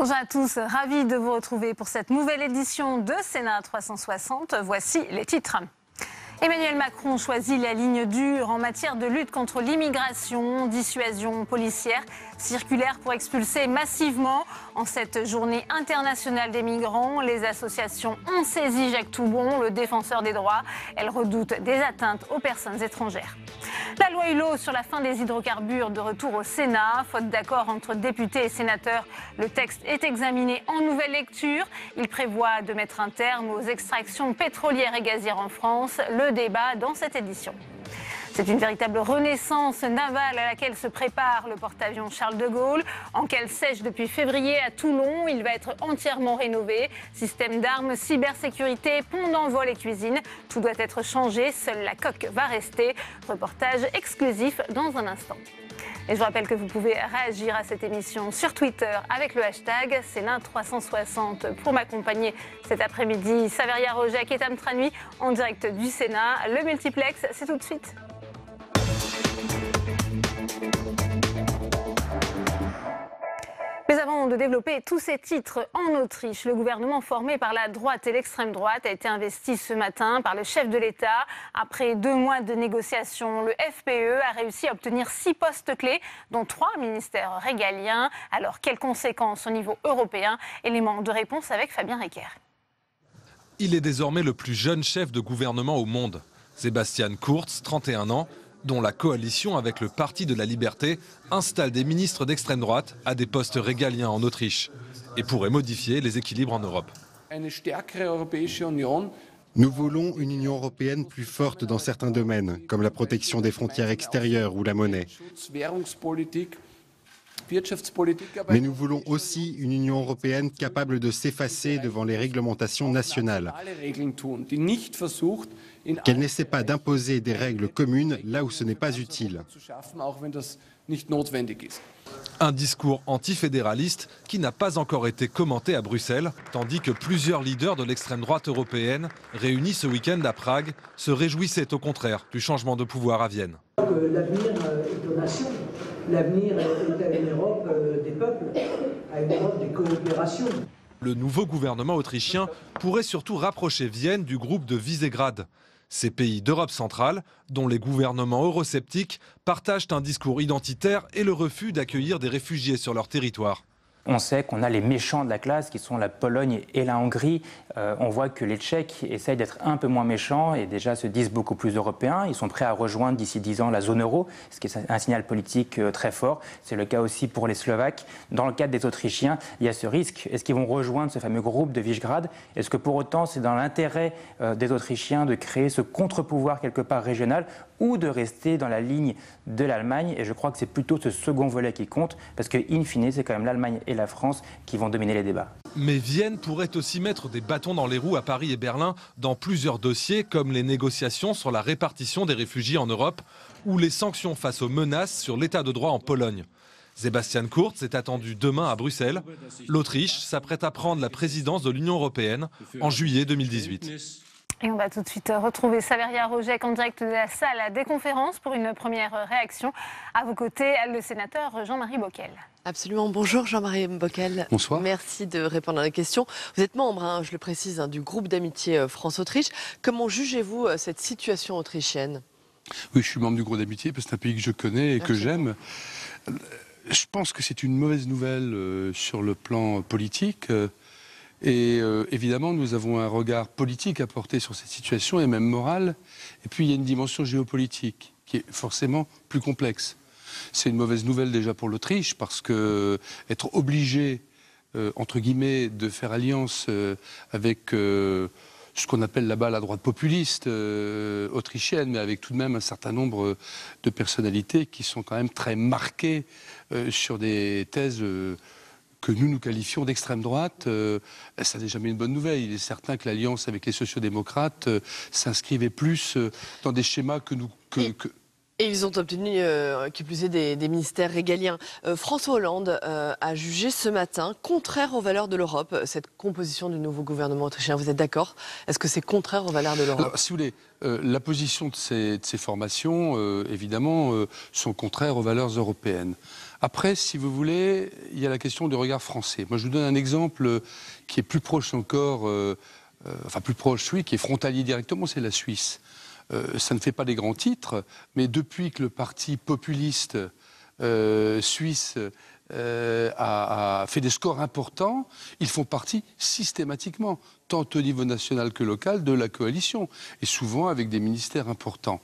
Bonjour à tous, ravi de vous retrouver pour cette nouvelle édition de Sénat 360. Voici les titres. Emmanuel Macron choisit la ligne dure en matière de lutte contre l'immigration, dissuasion policière, circulaire pour expulser massivement. En cette journée internationale des migrants, les associations ont saisi Jacques Toubon, le défenseur des droits. Elles redoutent des atteintes aux personnes étrangères. La loi Hulot sur la fin des hydrocarbures de retour au Sénat. Faute d'accord entre députés et sénateurs, le texte est examiné en nouvelle lecture. Il prévoit de mettre un terme aux extractions pétrolières et gazières en France. Le débat dans cette édition. C'est une véritable renaissance navale à laquelle se prépare le porte-avions Charles de Gaulle. En cale sèche depuis février à Toulon, il va être entièrement rénové. Système d'armes, cybersécurité, pont d'envol et cuisine, tout doit être changé, seule la coque va rester. Reportage exclusif dans un instant. Et je vous rappelle que vous pouvez réagir à cette émission sur Twitter avec le hashtag Sénat360. Pour m'accompagner cet après-midi, Saveria Rojek et Tam Tranui en direct du Sénat. Le multiplex, c'est tout de suite. Mais avant de développer tous ces titres en Autriche, le gouvernement formé par la droite et l'extrême droite a été investi ce matin par le chef de l'État. Après 2 mois de négociations, le FPE a réussi à obtenir 6 postes clés, dont 3 ministères régaliens. Alors, quelles conséquences au niveau européen? Élément de réponse avec Fabien Recker. Il est désormais le plus jeune chef de gouvernement au monde. Sebastian Kurz, 31 ans, dont la coalition avec le Parti de la Liberté installe des ministres d'extrême droite à des postes régaliens en Autriche et pourrait modifier les équilibres en Europe. Nous voulons une Union européenne plus forte dans certains domaines, comme la protection des frontières extérieures ou la monnaie. Mais nous voulons aussi une Union européenne capable de s'effacer devant les réglementations nationales. Qu'elle n'essaie pas d'imposer des règles communes là où ce n'est pas utile. Un discours antifédéraliste qui n'a pas encore été commenté à Bruxelles, tandis que plusieurs leaders de l'extrême droite européenne, réunis ce week-end à Prague, se réjouissaient au contraire du changement de pouvoir à Vienne. L'avenir est aux nations, l'avenir est à une Europe des peuples, à une Europe des coopérations. Le nouveau gouvernement autrichien pourrait surtout rapprocher Vienne du groupe de Visegrad. Ces pays d'Europe centrale, dont les gouvernements eurosceptiques partagent un discours identitaire et le refus d'accueillir des réfugiés sur leur territoire. On sait qu'on a les méchants de la classe qui sont la Pologne et la Hongrie. On voit que les Tchèques essayent d'être un peu moins méchants et déjà se disent beaucoup plus européens. Ils sont prêts à rejoindre d'ici 10 ans la zone euro, ce qui est un signal politique très fort. C'est le cas aussi pour les Slovaques. Dans le cadre des Autrichiens, il y a ce risque. Est-ce qu'ils vont rejoindre ce fameux groupe de Visegrad? Est-ce que pour autant c'est dans l'intérêt des Autrichiens de créer ce contre-pouvoir quelque part régional ou de rester dans la ligne de l'Allemagne? Et je crois que c'est plutôt ce second volet qui compte, parce que in fine, c'est quand même l'Allemagne et la France qui vont dominer les débats. Mais Vienne pourrait aussi mettre des bâtons dans les roues à Paris et Berlin dans plusieurs dossiers, comme les négociations sur la répartition des réfugiés en Europe ou les sanctions face aux menaces sur l'état de droit en Pologne. Sebastian Kurz est attendu demain à Bruxelles. L'Autriche s'apprête à prendre la présidence de l'Union européenne en juillet 2018. Et on va tout de suite retrouver Saveria Rojek en direct de la salle des conférences pour une première réaction. À vos côtés, le sénateur Jean-Marie Bockel. Absolument. Bonjour Jean-Marie Bockel. Bonsoir. Merci de répondre à la question. Vous êtes membre, je le précise, du groupe d'amitié France-Autriche. Comment jugez-vous cette situation autrichienne? Oui, je suis membre du groupe d'amitié parce que c'est un pays que je connais et que j'aime. Je pense que c'est une mauvaise nouvelle sur le plan politique. Et évidemment, nous avons un regard politique à porter sur cette situation et même moral. Et puis, il y a une dimension géopolitique qui est forcément plus complexe. C'est une mauvaise nouvelle déjà pour l'Autriche parce que être obligé, entre guillemets, de faire alliance avec ce qu'on appelle là-bas la droite populiste autrichienne, mais avec tout de même un certain nombre de personnalités qui sont quand même très marquées sur des thèses que nous qualifions d'extrême droite, ça n'est jamais une bonne nouvelle. Il est certain que l'alliance avec les sociodémocrates s'inscrivait plus dans des schémas que nous... Et ils ont obtenu, qui plus est, des ministères régaliens. François Hollande a jugé ce matin contraire aux valeurs de l'Europe, cette composition du nouveau gouvernement autrichien. Vous êtes d'accord? Est-ce que c'est contraire aux valeurs de l'Europe? Si vous voulez, la position de ces formations, évidemment, sont contraires aux valeurs européennes. Après, si vous voulez, il y a la question du regard français. Moi, je vous donne un exemple qui est plus proche encore, enfin plus proche, oui, qui est frontalier directement, c'est la Suisse. Ça ne fait pas des grands titres, mais depuis que le parti populiste suisse a fait des scores importants, ils font partie systématiquement, tant au niveau national que local, de la coalition, et souvent avec des ministères importants.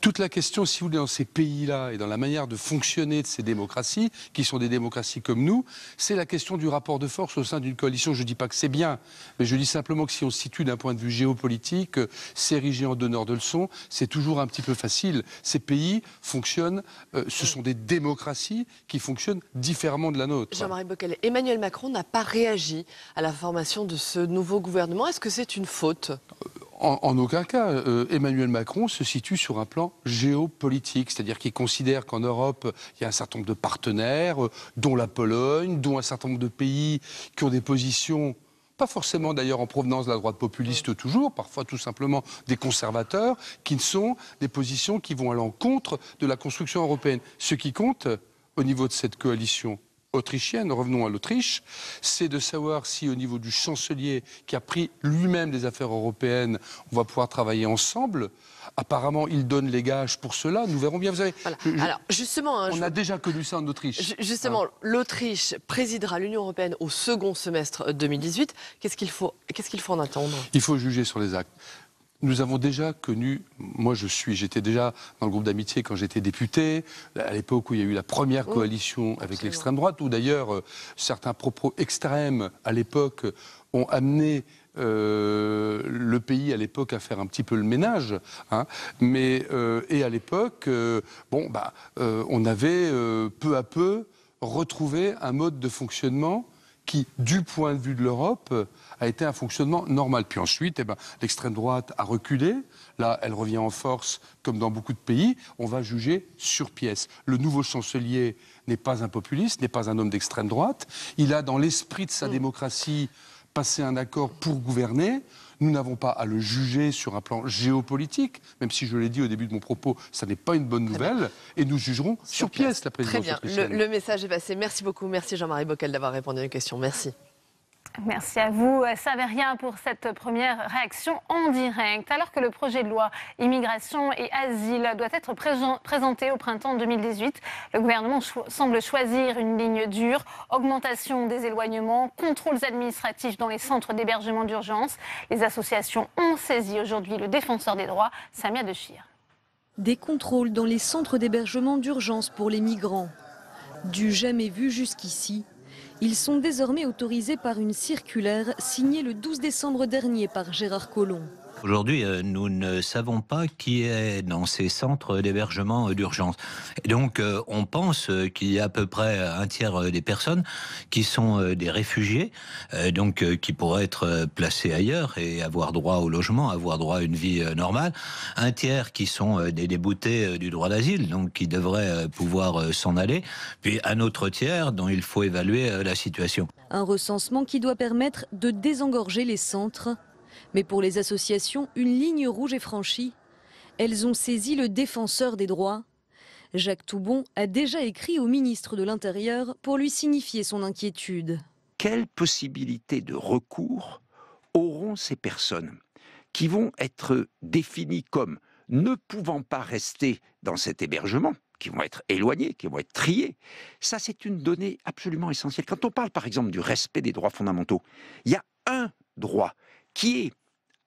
Toute la question, si vous voulez, dans ces pays-là et dans la manière de fonctionner de ces démocraties, qui sont des démocraties comme nous, c'est la question du rapport de force au sein d'une coalition. Je ne dis pas que c'est bien, mais je dis simplement que si on se situe d'un point de vue géopolitique, s'ériger en donneur de leçons, c'est toujours un petit peu facile. Ces pays fonctionnent, ce sont des démocraties qui fonctionnent différemment de la nôtre. Jean-Marie Bockel, Emmanuel Macron n'a pas réagi à la formation de ce nouveau gouvernement. Est-ce que c'est une faute ? En aucun cas. Emmanuel Macron se situe sur un plan géopolitique, c'est-à-dire qu'il considère qu'en Europe, il y a un certain nombre de partenaires, dont la Pologne, dont un certain nombre de pays qui ont des positions, pas forcément d'ailleurs en provenance de la droite populiste toujours, parfois tout simplement des conservateurs, qui ne sont des positions qui vont à l'encontre de la construction européenne. Ce qui compte au niveau de cette coalition autrichienne, revenons à l'Autriche, c'est de savoir si au niveau du chancelier qui a pris lui-même des affaires européennes, on va pouvoir travailler ensemble. Apparemment, il donne les gages pour cela. Nous verrons bien. Vous savez, voilà. Alors, justement, on a déjà connu ça en Autriche. Justement, l'Autriche présidera l'Union européenne au second semestre 2018. Qu'est-ce qu'il faut en attendre ? Il faut juger sur les actes. Nous avons déjà connu, j'étais déjà dans le groupe d'amitié quand j'étais député, à l'époque où il y a eu la première coalition avec l'extrême droite, où d'ailleurs certains propos extrêmes à l'époque ont amené le pays à l'époque à faire un petit peu le ménage, hein. Et à l'époque, on avait peu à peu retrouvé un mode de fonctionnement qui, du point de vue de l'Europe, a été un fonctionnement normal. Puis ensuite, l'extrême droite a reculé. Là, elle revient en force, comme dans beaucoup de pays. On va juger sur pièce. Le nouveau chancelier n'est pas un populiste, n'est pas un homme d'extrême droite. Il a, dans l'esprit de sa démocratie, passé un accord pour gouverner. Nous n'avons pas à le juger sur un plan géopolitique, même si je l'ai dit au début de mon propos, ça n'est pas une bonne nouvelle, et nous jugerons sur pièce la présidence autrichienne. Très bien, le message est passé. Merci beaucoup, merci Jean-Marie Bockel d'avoir répondu à une question. Merci. Merci à vous, Saveria, pour cette première réaction en direct. Alors que le projet de loi immigration et asile doit être présenté au printemps 2018, le gouvernement semble choisir une ligne dure, augmentation des éloignements, contrôles administratifs dans les centres d'hébergement d'urgence. Les associations ont saisi aujourd'hui le défenseur des droits, Samia Dechir. Des contrôles dans les centres d'hébergement d'urgence pour les migrants. Du jamais vu jusqu'ici. Ils sont désormais autorisés par une circulaire signée le 12 décembre dernier par Gérard Collomb. Aujourd'hui, nous ne savons pas qui est dans ces centres d'hébergement d'urgence. Et donc, on pense qu'il y a à peu près un tiers des personnes qui sont des réfugiés, qui pourraient être placés ailleurs et avoir droit au logement, avoir droit à une vie normale. Un tiers qui sont des déboutés du droit d'asile, donc qui devraient pouvoir s'en aller. Puis un autre tiers dont il faut évaluer la situation. Un recensement qui doit permettre de désengorger les centres. Mais pour les associations, une ligne rouge est franchie. Elles ont saisi le défenseur des droits. Jacques Toubon a déjà écrit au ministre de l'Intérieur pour lui signifier son inquiétude. Quelle possibilité de recours auront ces personnes qui vont être définies comme ne pouvant pas rester dans cet hébergement, qui vont être éloignés, qui vont être triés? Ça, c'est une donnée absolument essentielle. Quand on parle, par exemple, du respect des droits fondamentaux, il y a un droit qui est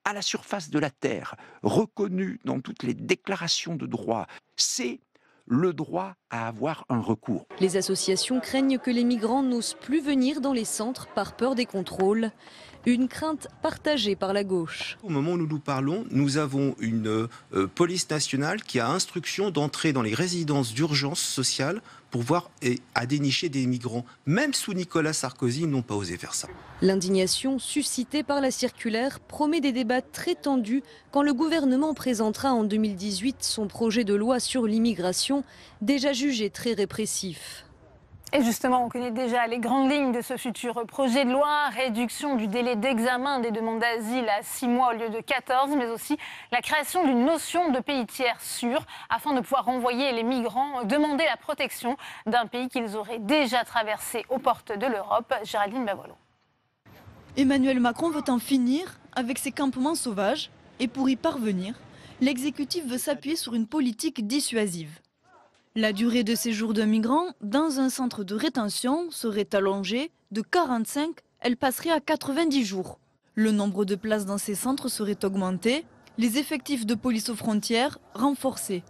à la surface de la terre, reconnu dans toutes les déclarations de droit, c'est le droit à avoir un recours. Les associations craignent que les migrants n'osent plus venir dans les centres par peur des contrôles. Une crainte partagée par la gauche. Au moment où nous nous parlons, nous avons une police nationale qui a instruction d'entrer dans les résidences d'urgence sociale pour voir à dénicher des migrants. Même sous Nicolas Sarkozy, ils n'ont pas osé faire ça. L'indignation suscitée par la circulaire promet des débats très tendus quand le gouvernement présentera en 2018 son projet de loi sur l'immigration, déjà jugé très répressif. Et justement, on connaît déjà les grandes lignes de ce futur projet de loi. Réduction du délai d'examen des demandes d'asile à 6 mois au lieu de 14, mais aussi la création d'une notion de pays tiers sûr, afin de pouvoir renvoyer les migrants demander la protection d'un pays qu'ils auraient déjà traversé aux portes de l'Europe. Géraldine Bavoilot. Emmanuel Macron veut en finir avec ces campements sauvages. Et pour y parvenir, l'exécutif veut s'appuyer sur une politique dissuasive. La durée de séjour d'un migrant dans un centre de rétention serait allongée de 45, elle passerait à 90 jours. Le nombre de places dans ces centres serait augmenté, les effectifs de police aux frontières renforcés.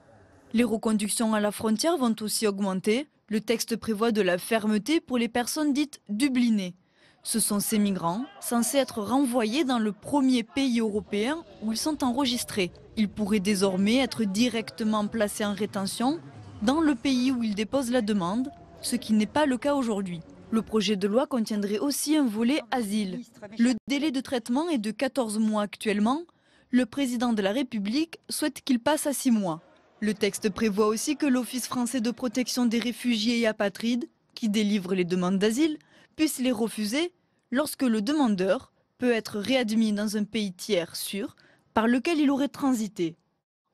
Les reconductions à la frontière vont aussi augmenter. Le texte prévoit de la fermeté pour les personnes dites dublinées. Ce sont ces migrants censés être renvoyés dans le premier pays européen où ils sont enregistrés. Ils pourraient désormais être directement placés en rétention dans le pays où ils déposent la demande, ce qui n'est pas le cas aujourd'hui. Le projet de loi contiendrait aussi un volet asile. Le délai de traitement est de 14 mois actuellement. Le président de la République souhaite qu'il passe à 6 mois. Le texte prévoit aussi que l'Office français de protection des réfugiés et apatrides, qui délivre les demandes d'asile, puisse les refuser lorsque le demandeur peut être réadmis dans un pays tiers sûr par lequel il aurait transité.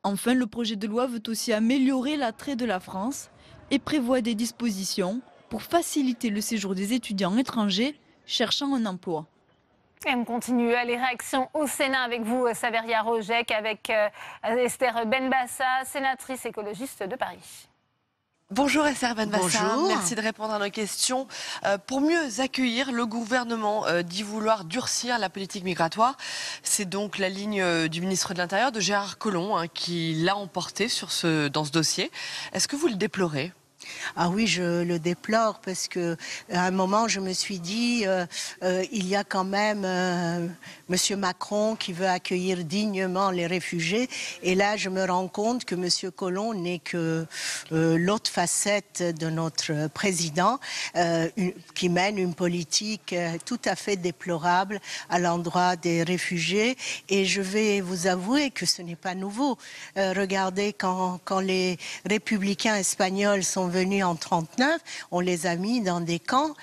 Enfin, le projet de loi veut aussi améliorer l'attrait de la France et prévoit des dispositions pour faciliter le séjour des étudiants étrangers cherchant un emploi. Et on continue les réactions au Sénat avec vous, Saveria Rojek, avec Esther Benbassa, sénatrice écologiste de Paris. Bonjour Esther Benbassa, Bonjour. Merci de répondre à nos questions. Pour mieux accueillir, le gouvernement dit vouloir durcir la politique migratoire. C'est donc la ligne du ministre de l'Intérieur, de Gérard Collomb, qui l'a emporté dans ce dossier. Est-ce que vous le déplorez ? Ah oui, je le déplore parce que à un moment, je me suis dit, il y a quand même Monsieur Macron qui veut accueillir dignement les réfugiés. Et là, je me rends compte que Monsieur Collomb n'est que l'autre facette de notre président qui mène une politique tout à fait déplorable à l'endroit des réfugiés. Et je vais vous avouer que ce n'est pas nouveau. Regardez, quand les républicains espagnols sont venus en 1939, on les a mis dans des camps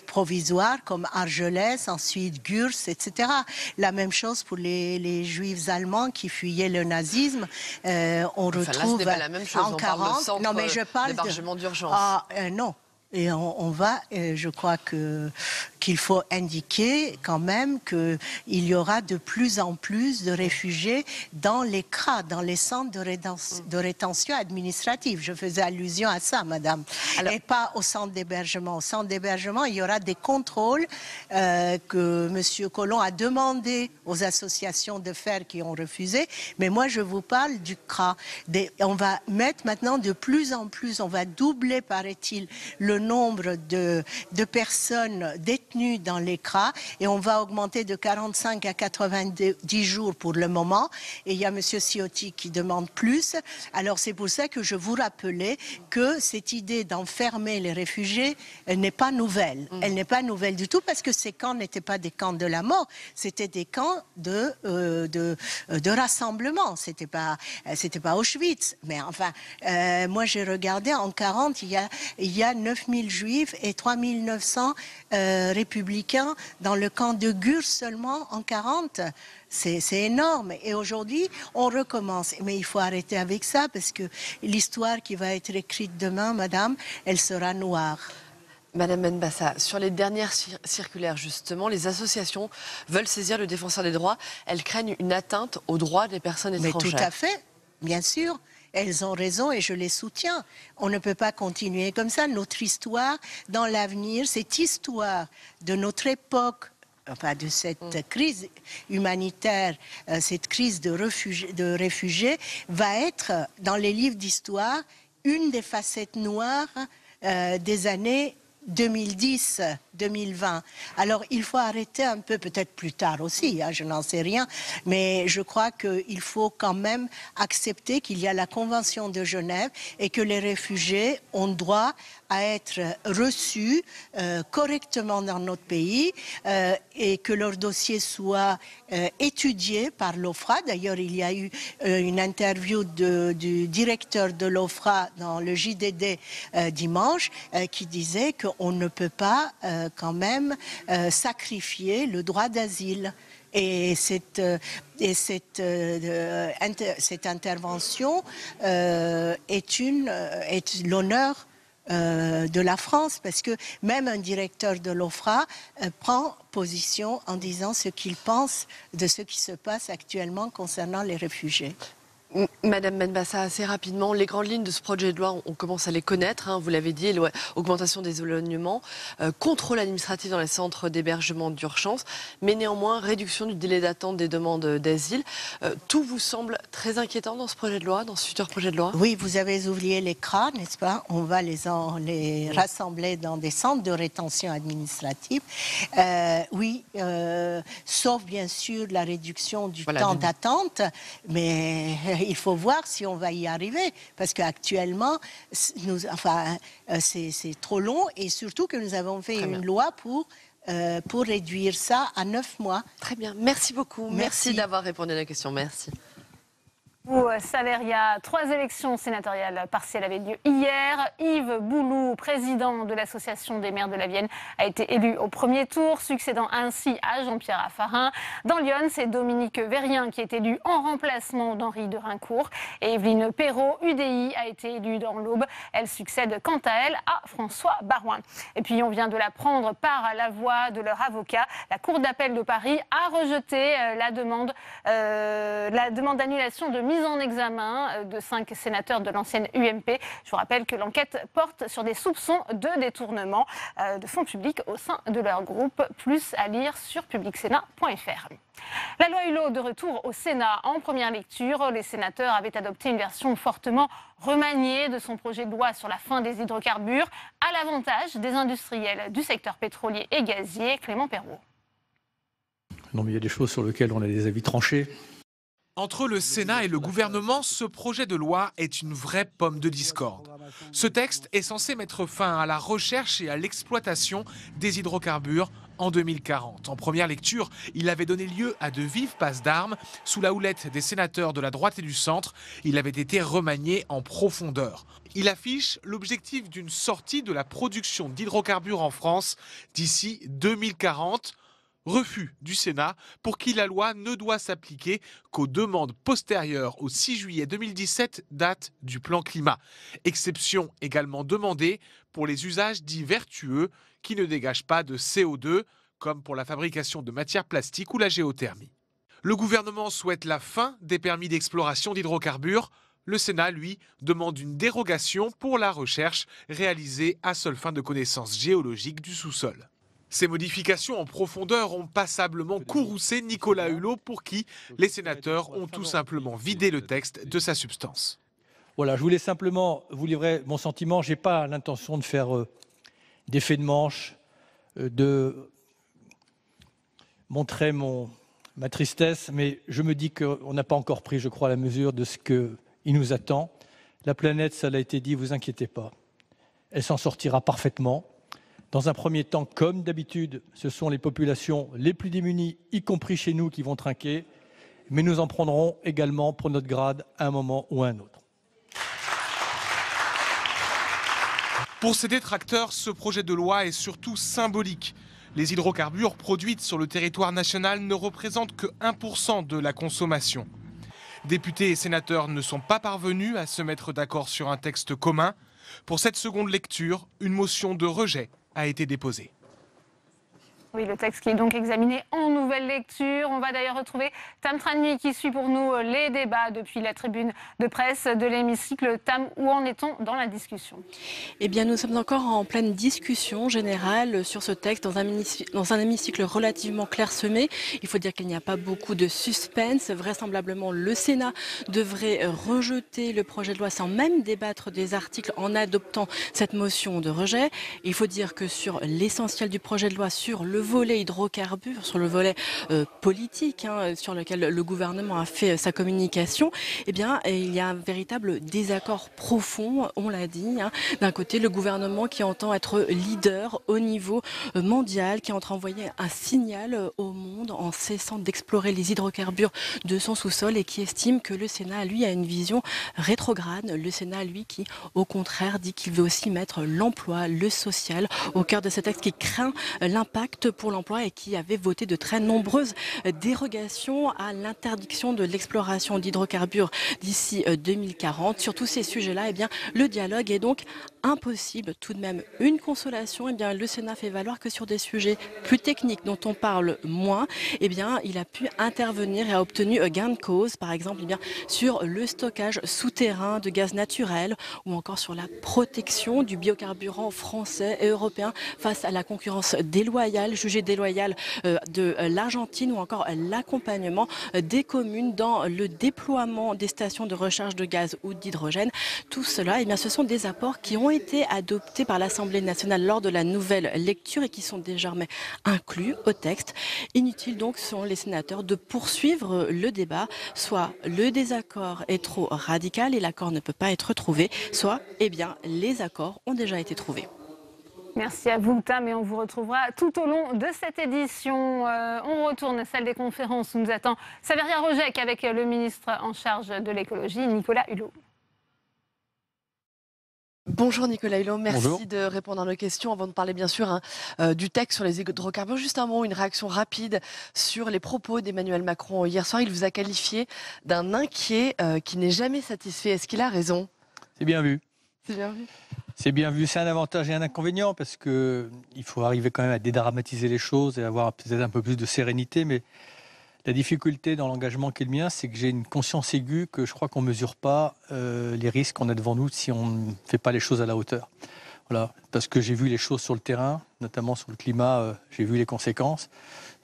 provisoires comme Argelès, ensuite Gurs, etc. La même chose pour les juifs allemands qui fuyaient le nazisme. On retrouve là, pas la même chose. en 40. Non, mais je parle d'hébergement d'urgence. Ah, non. Et on va, je crois qu'il faut indiquer quand même qu'il y aura de plus en plus de réfugiés dans les CRA, dans les centres de rétention administrative. Je faisais allusion à ça, madame. Et pas au centre d'hébergement. Au centre d'hébergement, il y aura des contrôles que M. Collomb a demandé aux associations de faire qui ont refusé. Mais moi, je vous parle du CRA. On va mettre maintenant de plus en plus, on va doubler, paraît-il, le nombre de personnes détenues dans les CRA et on va augmenter de 45 à 90 jours pour le moment. Et il y a M. Ciotti qui demande plus. Alors c'est pour ça que je vous rappelais que cette idée d'enfermer les réfugiés n'est pas nouvelle. Elle n'est pas nouvelle du tout parce que ces camps n'étaient pas des camps de la mort, c'était des camps de rassemblement. C'était pas Auschwitz. Mais enfin, moi j'ai regardé en 40, il y a 9000 juifs et 3900 républicains dans le camp de Gurs seulement en 40. C'est énorme. Et aujourd'hui, on recommence. Mais il faut arrêter avec ça parce que l'histoire qui va être écrite demain, madame, elle sera noire. Madame Benbassa, sur les dernières circulaires, justement, les associations veulent saisir le défenseur des droits. Elles craignent une atteinte aux droits des personnes étrangères. Mais tout à fait, bien sûr. Elles ont raison et je les soutiens. On ne peut pas continuer comme ça. Notre histoire, dans l'avenir, cette histoire de notre époque, enfin de cette crise humanitaire, cette crise de réfugiés, va être, dans les livres d'histoire, une des facettes noires des années 2010-2020. Alors, il faut arrêter un peu, peut-être plus tard aussi, je n'en sais rien, mais je crois qu'il faut quand même accepter qu'il y a la Convention de Genève et que les réfugiés ont droit à être reçus correctement dans notre pays et que leur dossier soit étudié par l'OFRA. D'ailleurs, il y a eu une interview du directeur de l'OFRA dans le JDD dimanche qui disait qu'on ne peut pas quand même sacrifier le droit d'asile. Et cette intervention est l'honneur de la France, parce que même un directeur de l'OFRA prend position en disant ce qu'il pense de ce qui se passe actuellement concernant les réfugiés. Madame Benbassa, assez rapidement, les grandes lignes de ce projet de loi, on commence à les connaître, vous l'avez dit, augmentation des éloignements, contrôle administratif dans les centres d'hébergement d'urgence, mais néanmoins réduction du délai d'attente des demandes d'asile. Tout vous semble très inquiétant dans ce projet de loi, dans ce futur projet de loi? Oui, vous avez oublié les CRA, n'est-ce pas? On va les rassembler dans des centres de rétention administrative. Oui, sauf bien sûr la réduction du temps d'attente, mais il faut voir si on va y arriver, parce qu'actuellement, c'est trop long, et surtout que nous avons fait une loi pour réduire ça à 9 mois. Très bien, merci beaucoup. Merci d'avoir répondu à la question, merci. Saléria, 3 élections sénatoriales partielles avaient lieu hier. Yves Boulou, président de l'Association des maires de la Vienne, a été élu au premier tour, succédant ainsi à Jean-Pierre Raffarin. Dans l'Yonne, c'est Dominique Vérien qui est élu en remplacement d'Henri de Rincourt. Et Evelyne Perrot, UDI, a été élue dans l'Aube. Elle succède quant à elle à François Baroin. Et puis on vient de l'apprendre par la voix de leur avocat. La Cour d'appel de Paris a rejeté la demande d'annulation de mise en examen de 5 sénateurs de l'ancienne UMP. Je vous rappelle que l'enquête porte sur des soupçons de détournement de fonds publics au sein de leur groupe. Plus à lire sur publicsénat.fr. La loi Hulot de retour au Sénat en première lecture. Les sénateurs avaient adopté une version fortement remaniée de son projet de loi sur la fin des hydrocarbures à l'avantage des industriels du secteur pétrolier et gazier. Clément Perrault. Non, mais il y a des choses sur lesquelles on a des avis tranchés. Entre le Sénat et le gouvernement, ce projet de loi est une vraie pomme de discorde. Ce texte est censé mettre fin à la recherche et à l'exploitation des hydrocarbures en 2040. En première lecture, il avait donné lieu à de vives passes d'armes. Sous la houlette des sénateurs de la droite et du centre, il avait été remanié en profondeur. Il affiche l'objectif d'une sortie de la production d'hydrocarbures en France d'ici 2040. Refus du Sénat pour qui la loi ne doit s'appliquer qu'aux demandes postérieures au 6 juillet 2017, date du plan climat. Exception également demandée pour les usages dits vertueux qui ne dégagent pas de CO2, comme pour la fabrication de matières plastiques ou la géothermie. Le gouvernement souhaite la fin des permis d'exploration d'hydrocarbures. Le Sénat, lui, demande une dérogation pour la recherche réalisée à seule fin de connaissance géologique du sous-sol. Ces modifications en profondeur ont passablement courroucé Nicolas Hulot, pour qui les sénateurs ont tout simplement vidé le texte de sa substance. Voilà, je voulais simplement vous livrer mon sentiment. Je n'ai pas l'intention de faire d'effet de manche, de montrer ma tristesse, mais je me dis qu'on n'a pas encore pris, je crois, la mesure de ce qu'il nous attend. La planète, ça l'a été dit, vous inquiétez pas, elle s'en sortira parfaitement. Dans un premier temps, comme d'habitude, ce sont les populations les plus démunies, y compris chez nous, qui vont trinquer. Mais nous en prendrons également pour notre grade à un moment ou à un autre. Pour ces détracteurs, ce projet de loi est surtout symbolique. Les hydrocarbures produites sur le territoire national ne représentent que 1% de la consommation. Députés et sénateurs ne sont pas parvenus à se mettre d'accord sur un texte commun. Pour cette seconde lecture, une motion de rejet a été déposée. Oui, le texte qui est donc examiné en nouvelle lecture. On va d'ailleurs retrouver Tam Tranui qui suit pour nous les débats depuis la tribune de presse de l'hémicycle. Tam, où en est-on dans la discussion? Eh bien, nous sommes encore en pleine discussion générale sur ce texte dans un hémicycle relativement clairsemé. Il faut dire qu'il n'y a pas beaucoup de suspense. Vraisemblablement, le Sénat devrait rejeter le projet de loi sans même débattre des articles en adoptant cette motion de rejet. Il faut dire que sur l'essentiel du projet de loi, sur le volet hydrocarbures, sur le volet politique, sur lequel le gouvernement a fait sa communication, eh bien, il y a un véritable désaccord profond, on l'a dit. D'un côté, le gouvernement qui entend être leader au niveau mondial, qui entend envoyer un signal au monde en cessant d'explorer les hydrocarbures de son sous-sol et qui estime que le Sénat, lui, a une vision rétrograde. Le Sénat, lui, qui, au contraire, dit qu'il veut aussi mettre l'emploi, le social au cœur de ce texte, qui craint l'impact pour l'emploi et qui avait voté de très nombreuses dérogations à l'interdiction de l'exploration d'hydrocarbures d'ici 2040. Sur tous ces sujets-là, eh bien, le dialogue est donc impossible. Tout de même, une consolation, eh bien, le Sénat fait valoir que sur des sujets plus techniques dont on parle moins, eh bien, il a pu intervenir et a obtenu gain de cause, par exemple, eh bien, sur le stockage souterrain de gaz naturel ou encore sur la protection du biocarburant français et européen face à la concurrence déloyale, jugée déloyale de l'Argentine ou encore l'accompagnement des communes dans le déploiement des stations de recharge de gaz ou d'hydrogène. Tout cela, eh bien, ce sont des apports qui ont été adoptés par l'Assemblée nationale lors de la nouvelle lecture et qui sont désormais inclus au texte. Inutile donc, selon les sénateurs, de poursuivre le débat. Soit le désaccord est trop radical et l'accord ne peut pas être trouvé, soit eh bien, les accords ont déjà été trouvés. Merci à vous, Tam, et on vous retrouvera tout au long de cette édition. On retourne à salle des conférences où nous attend Saveria Rojek avec le ministre en charge de l'écologie, Nicolas Hulot. Bonjour Nicolas Hulot, merci Bonjour. de répondre à nos questions. Avant de parler bien sûr du texte sur les hydrocarbures, juste un mot, une réaction rapide sur les propos d'Emmanuel Macron. Hier soir, il vous a qualifié d'un inquiet qui n'est jamais satisfait. Est-ce qu'il a raison? C'est bien vu. C'est bien vu. C'est bien vu, c'est un avantage et un inconvénient parce qu'il faut arriver quand même à dédramatiser les choses et avoir peut-être un peu plus de sérénité. Mais la difficulté dans l'engagement qui est le mien, c'est que j'ai une conscience aiguë que je crois qu'on ne mesure pas les risques qu'on a devant nous si on ne fait pas les choses à la hauteur. Voilà, parce que j'ai vu les choses sur le terrain, notamment sur le climat, j'ai vu les conséquences,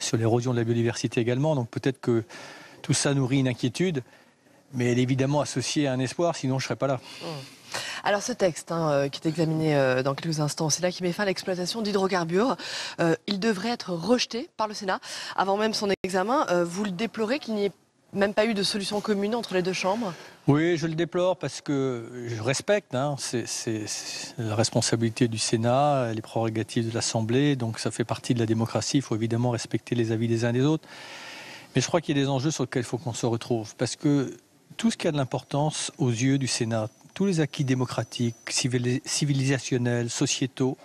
sur l'érosion de la biodiversité également. Donc peut-être que tout ça nourrit une inquiétude, mais elle est évidemment associée à un espoir, sinon je ne serais pas là. Alors ce texte qui est examiné dans quelques instants, c'est là qui met fin à l'exploitation d'hydrocarbures. Il devrait être rejeté par le Sénat. Avant même son examen, vous le déplorez qu'il n'y ait même pas eu de solution commune entre les deux chambres? Oui, je le déplore parce que je respecte, c'est la responsabilité du Sénat, les prérogatives de l'Assemblée, donc ça fait partie de la démocratie, il faut évidemment respecter les avis des uns et des autres. Mais je crois qu'il y a des enjeux sur lesquels il faut qu'on se retrouve, parce que tout ce qui a de l'importance aux yeux du Sénat, tous les acquis démocratiques, civilisationnels, sociétaux,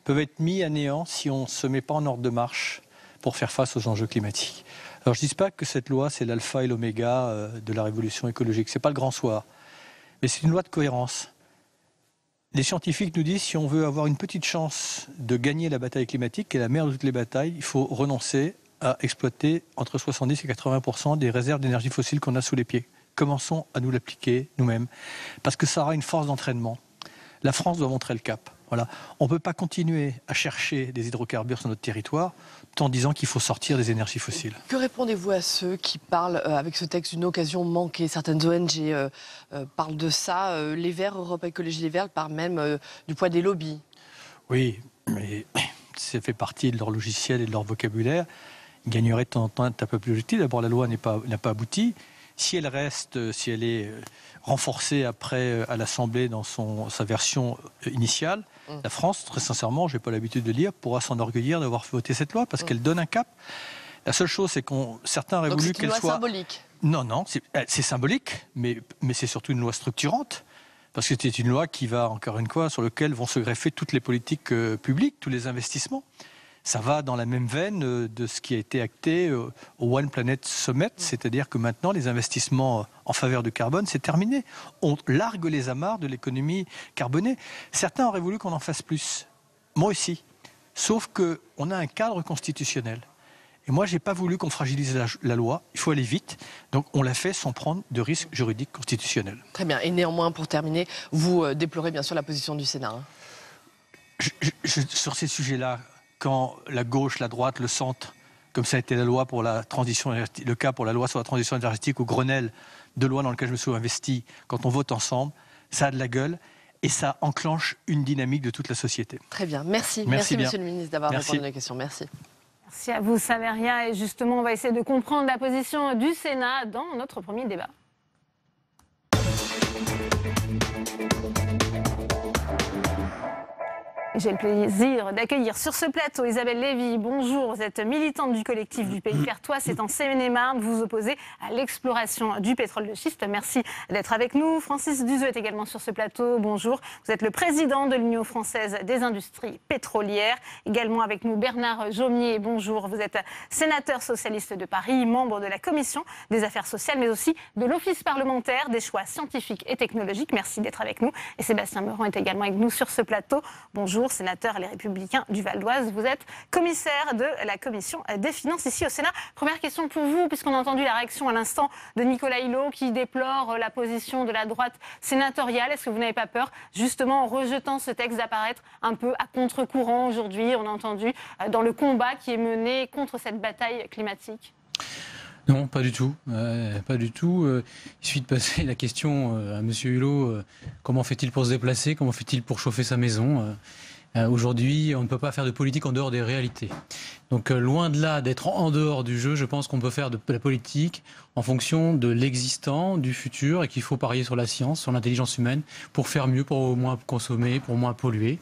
peuvent être mis à néant si on ne se met pas en ordre de marche pour faire face aux enjeux climatiques. Alors je ne dis pas que cette loi, c'est l'alpha et l'oméga de la révolution écologique. Ce n'est pas le grand soir. Mais c'est une loi de cohérence. Les scientifiques nous disent que si on veut avoir une petite chance de gagner la bataille climatique, qui est la mère de toutes les batailles, il faut renoncer à exploiter entre 70 et 80% des réserves d'énergie fossile qu'on a sous les pieds. Commençons à nous l'appliquer nous-mêmes, parce que ça aura une force d'entraînement. La France doit montrer le cap. Voilà. On ne peut pas continuer à chercher des hydrocarbures sur notre territoire tout en disant qu'il faut sortir des énergies fossiles. Que répondez-vous à ceux qui parlent avec ce texte d'une occasion manquée? Certaines ONG parlent de ça. Les Verts, Europe Écologie Les Verts, parlent même du poids des lobbies. Oui, mais ça fait partie de leur logiciel et de leur vocabulaire. Ils gagneraient de temps en temps un peu plus utile. D'abord, la loi n'a pas abouti. Si elle reste, si elle est renforcée après à l'Assemblée dans sa version initiale, la France, très sincèrement, je n'ai pas l'habitude de lire, pourra s'enorgueillir d'avoir voté cette loi parce qu'elle donne un cap. La seule chose, c'est que certains auraient voulu qu'elle soit... c'est une loi symbolique. Non, c'est symbolique, mais c'est surtout une loi structurante. Parce que c'est une loi qui va, encore une fois, sur laquelle vont se greffer toutes les politiques publiques, tous les investissements. Ça va dans la même veine de ce qui a été acté au One Planet Summit, c'est-à-dire que maintenant, les investissements en faveur du carbone, c'est terminé. On largue les amarres de l'économie carbonée. Certains auraient voulu qu'on en fasse plus. Moi aussi. Sauf qu'on a un cadre constitutionnel. Et moi, je n'ai pas voulu qu'on fragilise la loi. Il faut aller vite. Donc, on l'a fait sans prendre de risques juridiques constitutionnels. Très bien. Et néanmoins, pour terminer, vous déplorez bien sûr la position du Sénat. Sur ces sujets-là, quand la gauche, la droite, le centre, comme ça a été la loi pour la transition, le cas pour la loi sur la transition énergétique ou Grenelle de loi dans lequel je me suis investi, quand on vote ensemble, ça a de la gueule. Et ça enclenche une dynamique de toute la société. Très bien. Merci Monsieur le ministre, d'avoir répondu à la question. Merci. Merci à vous, Saveria. Et justement, on va essayer de comprendre la position du Sénat dans notre premier débat. J'ai le plaisir d'accueillir sur ce plateau Isabelle Lévy. Bonjour, vous êtes militante du collectif du Pays Pertois. C'est en Seine-et-Marne, vous vous opposez à l'exploration du pétrole de schiste. Merci d'être avec nous. Francis Duzeux est également sur ce plateau. Bonjour, vous êtes le président de l'Union française des industries pétrolières. Également avec nous Bernard Jomier. Bonjour, vous êtes sénateur socialiste de Paris, membre de la Commission des affaires sociales, mais aussi de l'Office parlementaire des choix scientifiques et technologiques. Merci d'être avec nous. Et Sébastien Meurant est également avec nous sur ce plateau. Bonjour, sénateur Les Républicains du Val d'Oise. Vous êtes commissaire de la Commission des finances ici au Sénat. Première question pour vous, puisqu'on a entendu la réaction à l'instant de Nicolas Hulot qui déplore la position de la droite sénatoriale. Est-ce que vous n'avez pas peur, justement, en rejetant ce texte, d'apparaître un peu à contre-courant aujourd'hui? On a entendu dans le combat qui est mené contre cette bataille climatique. Non, pas du tout. Pas du tout. Il suffit de passer la question à M. Hulot. Comment fait-il pour se déplacer? Comment fait-il pour chauffer sa maison? Aujourd'hui, on ne peut pas faire de politique en dehors des réalités. Donc loin de là d'être en dehors du jeu, je pense qu'on peut faire de la politique en fonction de l'existant, du futur, et qu'il faut parier sur la science, sur l'intelligence humaine, pour faire mieux, pour moins consommer, pour moins polluer.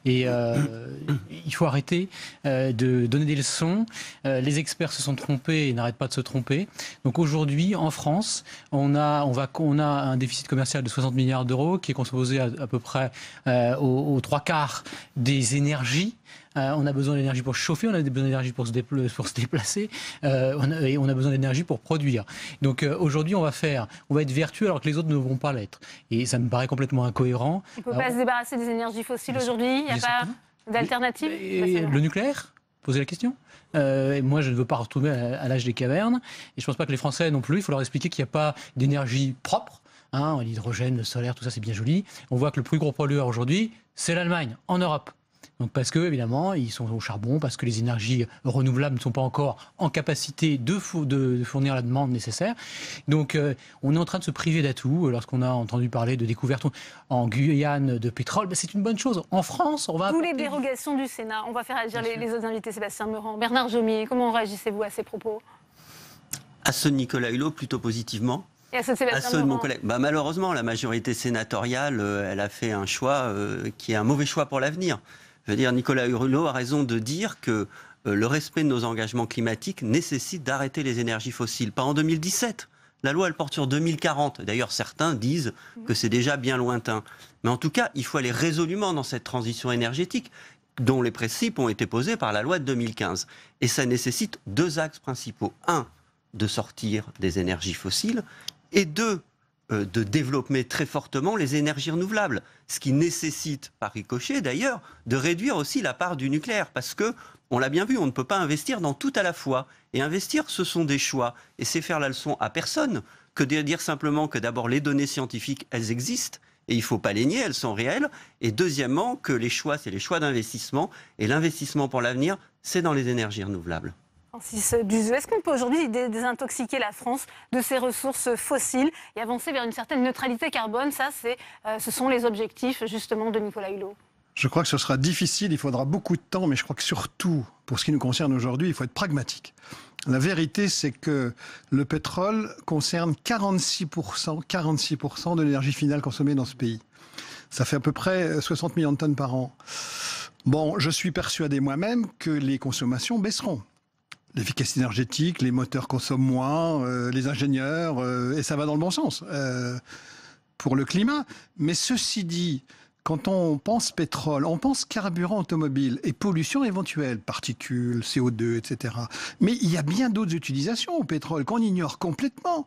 Et il faut arrêter de donner des leçons. Les experts se sont trompés et n'arrêtent pas de se tromper. Donc aujourd'hui, en France, on a un déficit commercial de 60 milliards d'euros qui est composé à peu près aux 3/4 des énergies. On a besoin d'énergie pour chauffer, on a besoin d'énergie pour se déplacer, et on a besoin d'énergie pour produire. Donc aujourd'hui, on va être vertueux alors que les autres ne vont pas l'être. Et ça me paraît complètement incohérent. On ne peut pas se débarrasser des énergies fossiles aujourd'hui? Il n'y a pas d'alternative? Le nucléaire? Posez la question. Moi, je ne veux pas retourner à l'âge des cavernes. Et je ne pense pas que les Français non plus. Il faut leur expliquer qu'il n'y a pas d'énergie propre. L'hydrogène, le solaire, tout ça, c'est bien joli. On voit que le plus gros pollueur aujourd'hui, c'est l'Allemagne, en Europe. Donc parce que, évidemment, ils sont au charbon, parce que les énergies renouvelables ne sont pas encore en capacité de fournir la demande nécessaire. Donc on est en train de se priver d'atouts. Lorsqu'on a entendu parler de découvertes en Guyane de pétrole, c'est une bonne chose. En France, on va... Tous les dérogations du Sénat. On va faire agir les autres invités, Sébastien Meurant. Bernard Jomier, comment réagissez-vous à ces propos? À ceux de Nicolas Hulot, plutôt positivement. Et à ceux de mon collègue. Malheureusement, la majorité sénatoriale, elle a fait un choix qui est un mauvais choix pour l'avenir. Je veux dire, Nicolas Hulot a raison de dire que le respect de nos engagements climatiques nécessite d'arrêter les énergies fossiles. Pas en 2017. La loi, elle porte sur 2040. D'ailleurs, certains disent que c'est déjà bien lointain. Mais en tout cas, il faut aller résolument dans cette transition énergétique dont les principes ont été posés par la loi de 2015. Et ça nécessite deux axes principaux. Un, de sortir des énergies fossiles. Et deux, de développer très fortement les énergies renouvelables. Ce qui nécessite, par ricochet d'ailleurs, de réduire aussi la part du nucléaire. Parce que, on l'a bien vu, on ne peut pas investir dans tout à la fois. Et investir, ce sont des choix. Et c'est faire la leçon à personne que de dire simplement que d'abord les données scientifiques, elles existent. Et il ne faut pas les nier, elles sont réelles. Et deuxièmement, que les choix, c'est les choix d'investissement. Et l'investissement pour l'avenir, c'est dans les énergies renouvelables. Francis Duzeux, est-ce qu'on peut aujourd'hui désintoxiquer la France de ses ressources fossiles et avancer vers une certaine neutralité carbone? Ça, ce sont les objectifs justement de Nicolas Hulot. Je crois que ce sera difficile, il faudra beaucoup de temps, mais je crois que surtout, pour ce qui nous concerne aujourd'hui, il faut être pragmatique. La vérité, c'est que le pétrole concerne 46% de l'énergie finale consommée dans ce pays. Ça fait à peu près 60 millions de tonnes par an. Bon, je suis persuadé moi-même que les consommations baisseront. L'efficacité énergétique, les moteurs consomment moins, les ingénieurs, et ça va dans le bon sens pour le climat. Mais ceci dit, quand on pense pétrole, on pense carburant automobile et pollution éventuelle, particules, CO2, etc. Mais il y a bien d'autres utilisations au pétrole qu'on ignore complètement.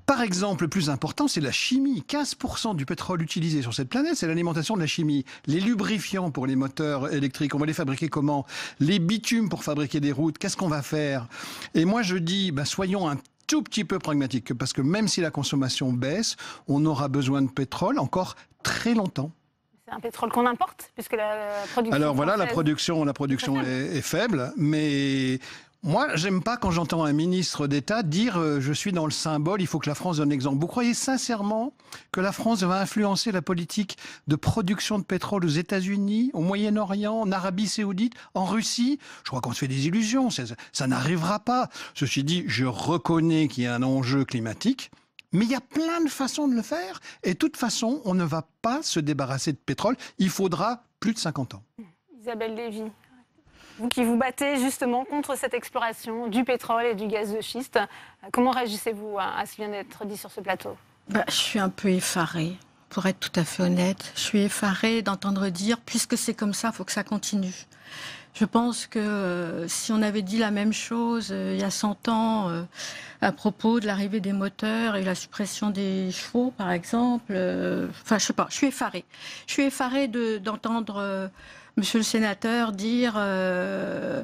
Par exemple, le plus important, c'est la chimie. 15% du pétrole utilisé sur cette planète, c'est l'alimentation de la chimie. Les lubrifiants pour les moteurs électriques, on va les fabriquer comment? Les bitumes pour fabriquer des routes, qu'est-ce qu'on va faire? Et moi, je dis, soyons un tout petit peu pragmatiques, parce que même si la consommation baisse, on aura besoin de pétrole encore très longtemps. C'est un pétrole qu'on importe, puisque la production... Alors voilà, la française... production est faible, mais... Moi, j'aime pas quand j'entends un ministre d'État dire je suis dans le symbole, il faut que la France donne l'exemple. Vous croyez sincèrement que la France va influencer la politique de production de pétrole aux États-Unis, au Moyen-Orient, en Arabie Saoudite, en Russie? Je crois qu'on se fait des illusions, ça n'arrivera pas. Ceci dit, je reconnais qu'il y a un enjeu climatique, mais il y a plein de façons de le faire. Et de toute façon, on ne va pas se débarrasser de pétrole. Il faudra plus de 50 ans. Isabelle Lévy. Vous qui vous battez justement contre cette exploration du pétrole et du gaz de schiste, comment réagissez-vous à ce qui vient d'être dit sur ce plateau? Je suis un peu effarée, pour être tout à fait honnête. Je suis effarée d'entendre dire, puisque c'est comme ça, il faut que ça continue. Je pense que si on avait dit la même chose il y a 100 ans à propos de l'arrivée des moteurs et la suppression des chevaux, par exemple, je sais pas, je suis effarée. Je suis effarée d'entendre... Monsieur le sénateur, dire, faire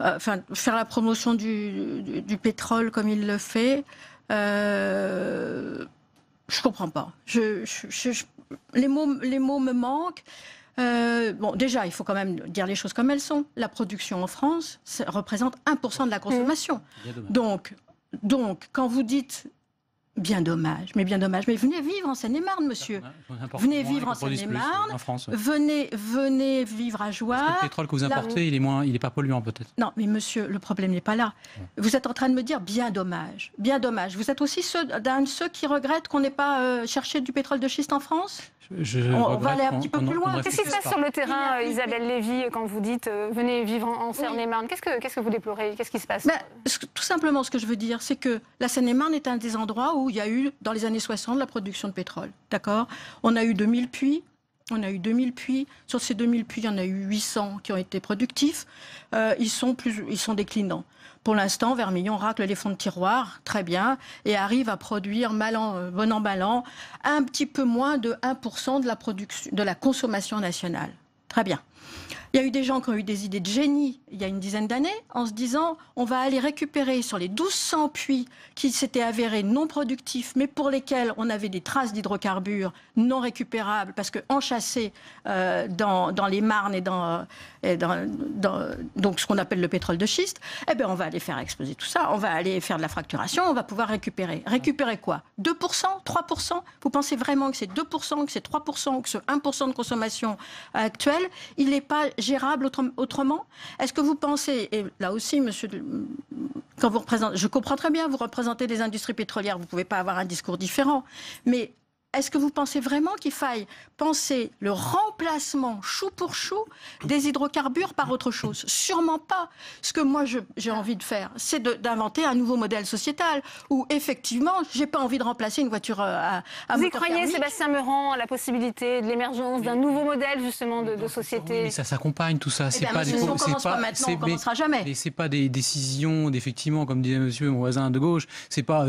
la promotion du pétrole comme il le fait, je comprends pas. Les mots me manquent. Déjà, il faut quand même dire les choses comme elles sont. La production en France représente 1% de la consommation. Donc, quand vous dites... Bien dommage, mais venez vivre en Seine-et-Marne, monsieur. Venez vivre en Seine-et-Marne, venez vivre à Jouarre. Le pétrole que vous importez, il n'est pas polluant peut-être. Non, mais monsieur, le problème n'est pas là. Vous êtes en train de me dire bien dommage, bien dommage. Vous êtes aussi d'un de ceux qui regrettent qu'on n'ait pas cherché du pétrole de schiste en France? On va aller un petit peu plus loin. Qu'est-ce qui se passe sur le terrain, Isabelle Lévy, quand vous dites venez vivre en Seine-et-Marne? Qu'est-ce que vous déplorez? Qu'est-ce qui se passe? Tout simplement, ce que je veux dire, c'est que la Seine-et-Marne est un des endroits où il y a eu, dans les années 60, la production de pétrole. D'accord? On a eu 2000 puits. Sur ces 2000 puits, il y en a eu 800 qui ont été productifs. Ils sont déclinants. Pour l'instant, Vermillon racle les fonds de tiroir, très bien, et arrive à produire, bon an, mal an, un petit peu moins de 1% de la consommation nationale. Très bien. Il y a eu des gens qui ont eu des idées de génie il y a une dizaine d'années en se disant on va aller récupérer sur les 1200 puits qui s'étaient avérés non productifs mais pour lesquels on avait des traces d'hydrocarbures non récupérables parce qu'enchâssés dans les marnes et donc ce qu'on appelle le pétrole de schiste, on va aller faire exploser tout ça, on va aller faire de la fracturation, on va pouvoir récupérer. Récupérer quoi? 2%? 3%? Vous pensez vraiment que c'est 2%, que c'est 3%, que ce 1% de consommation actuelle, il n'est pas gérable autrement? Est-ce que vous pensez, et là aussi, monsieur, quand vous représentez, je comprends très bien, vous représentez des industries pétrolières, vous ne pouvez pas avoir un discours différent, mais est-ce que vous pensez vraiment qu'il faille penser le remplacement chou pour chou des hydrocarbures par autre chose? Sûrement pas. Ce que moi j'ai envie de faire, c'est d'inventer un nouveau modèle sociétal où effectivement, j'ai pas envie de remplacer une voiture à Vous y moteur croyez, thermique. Sébastien Meurant, à la possibilité de l'émergence d'un nouveau modèle justement de société? Mais ça s'accompagne tout ça. Si on commence pas maintenant, on commencera jamais. Mais c'est pas des décisions, effectivement, comme disait monsieur, mon voisin de gauche. C'est pas,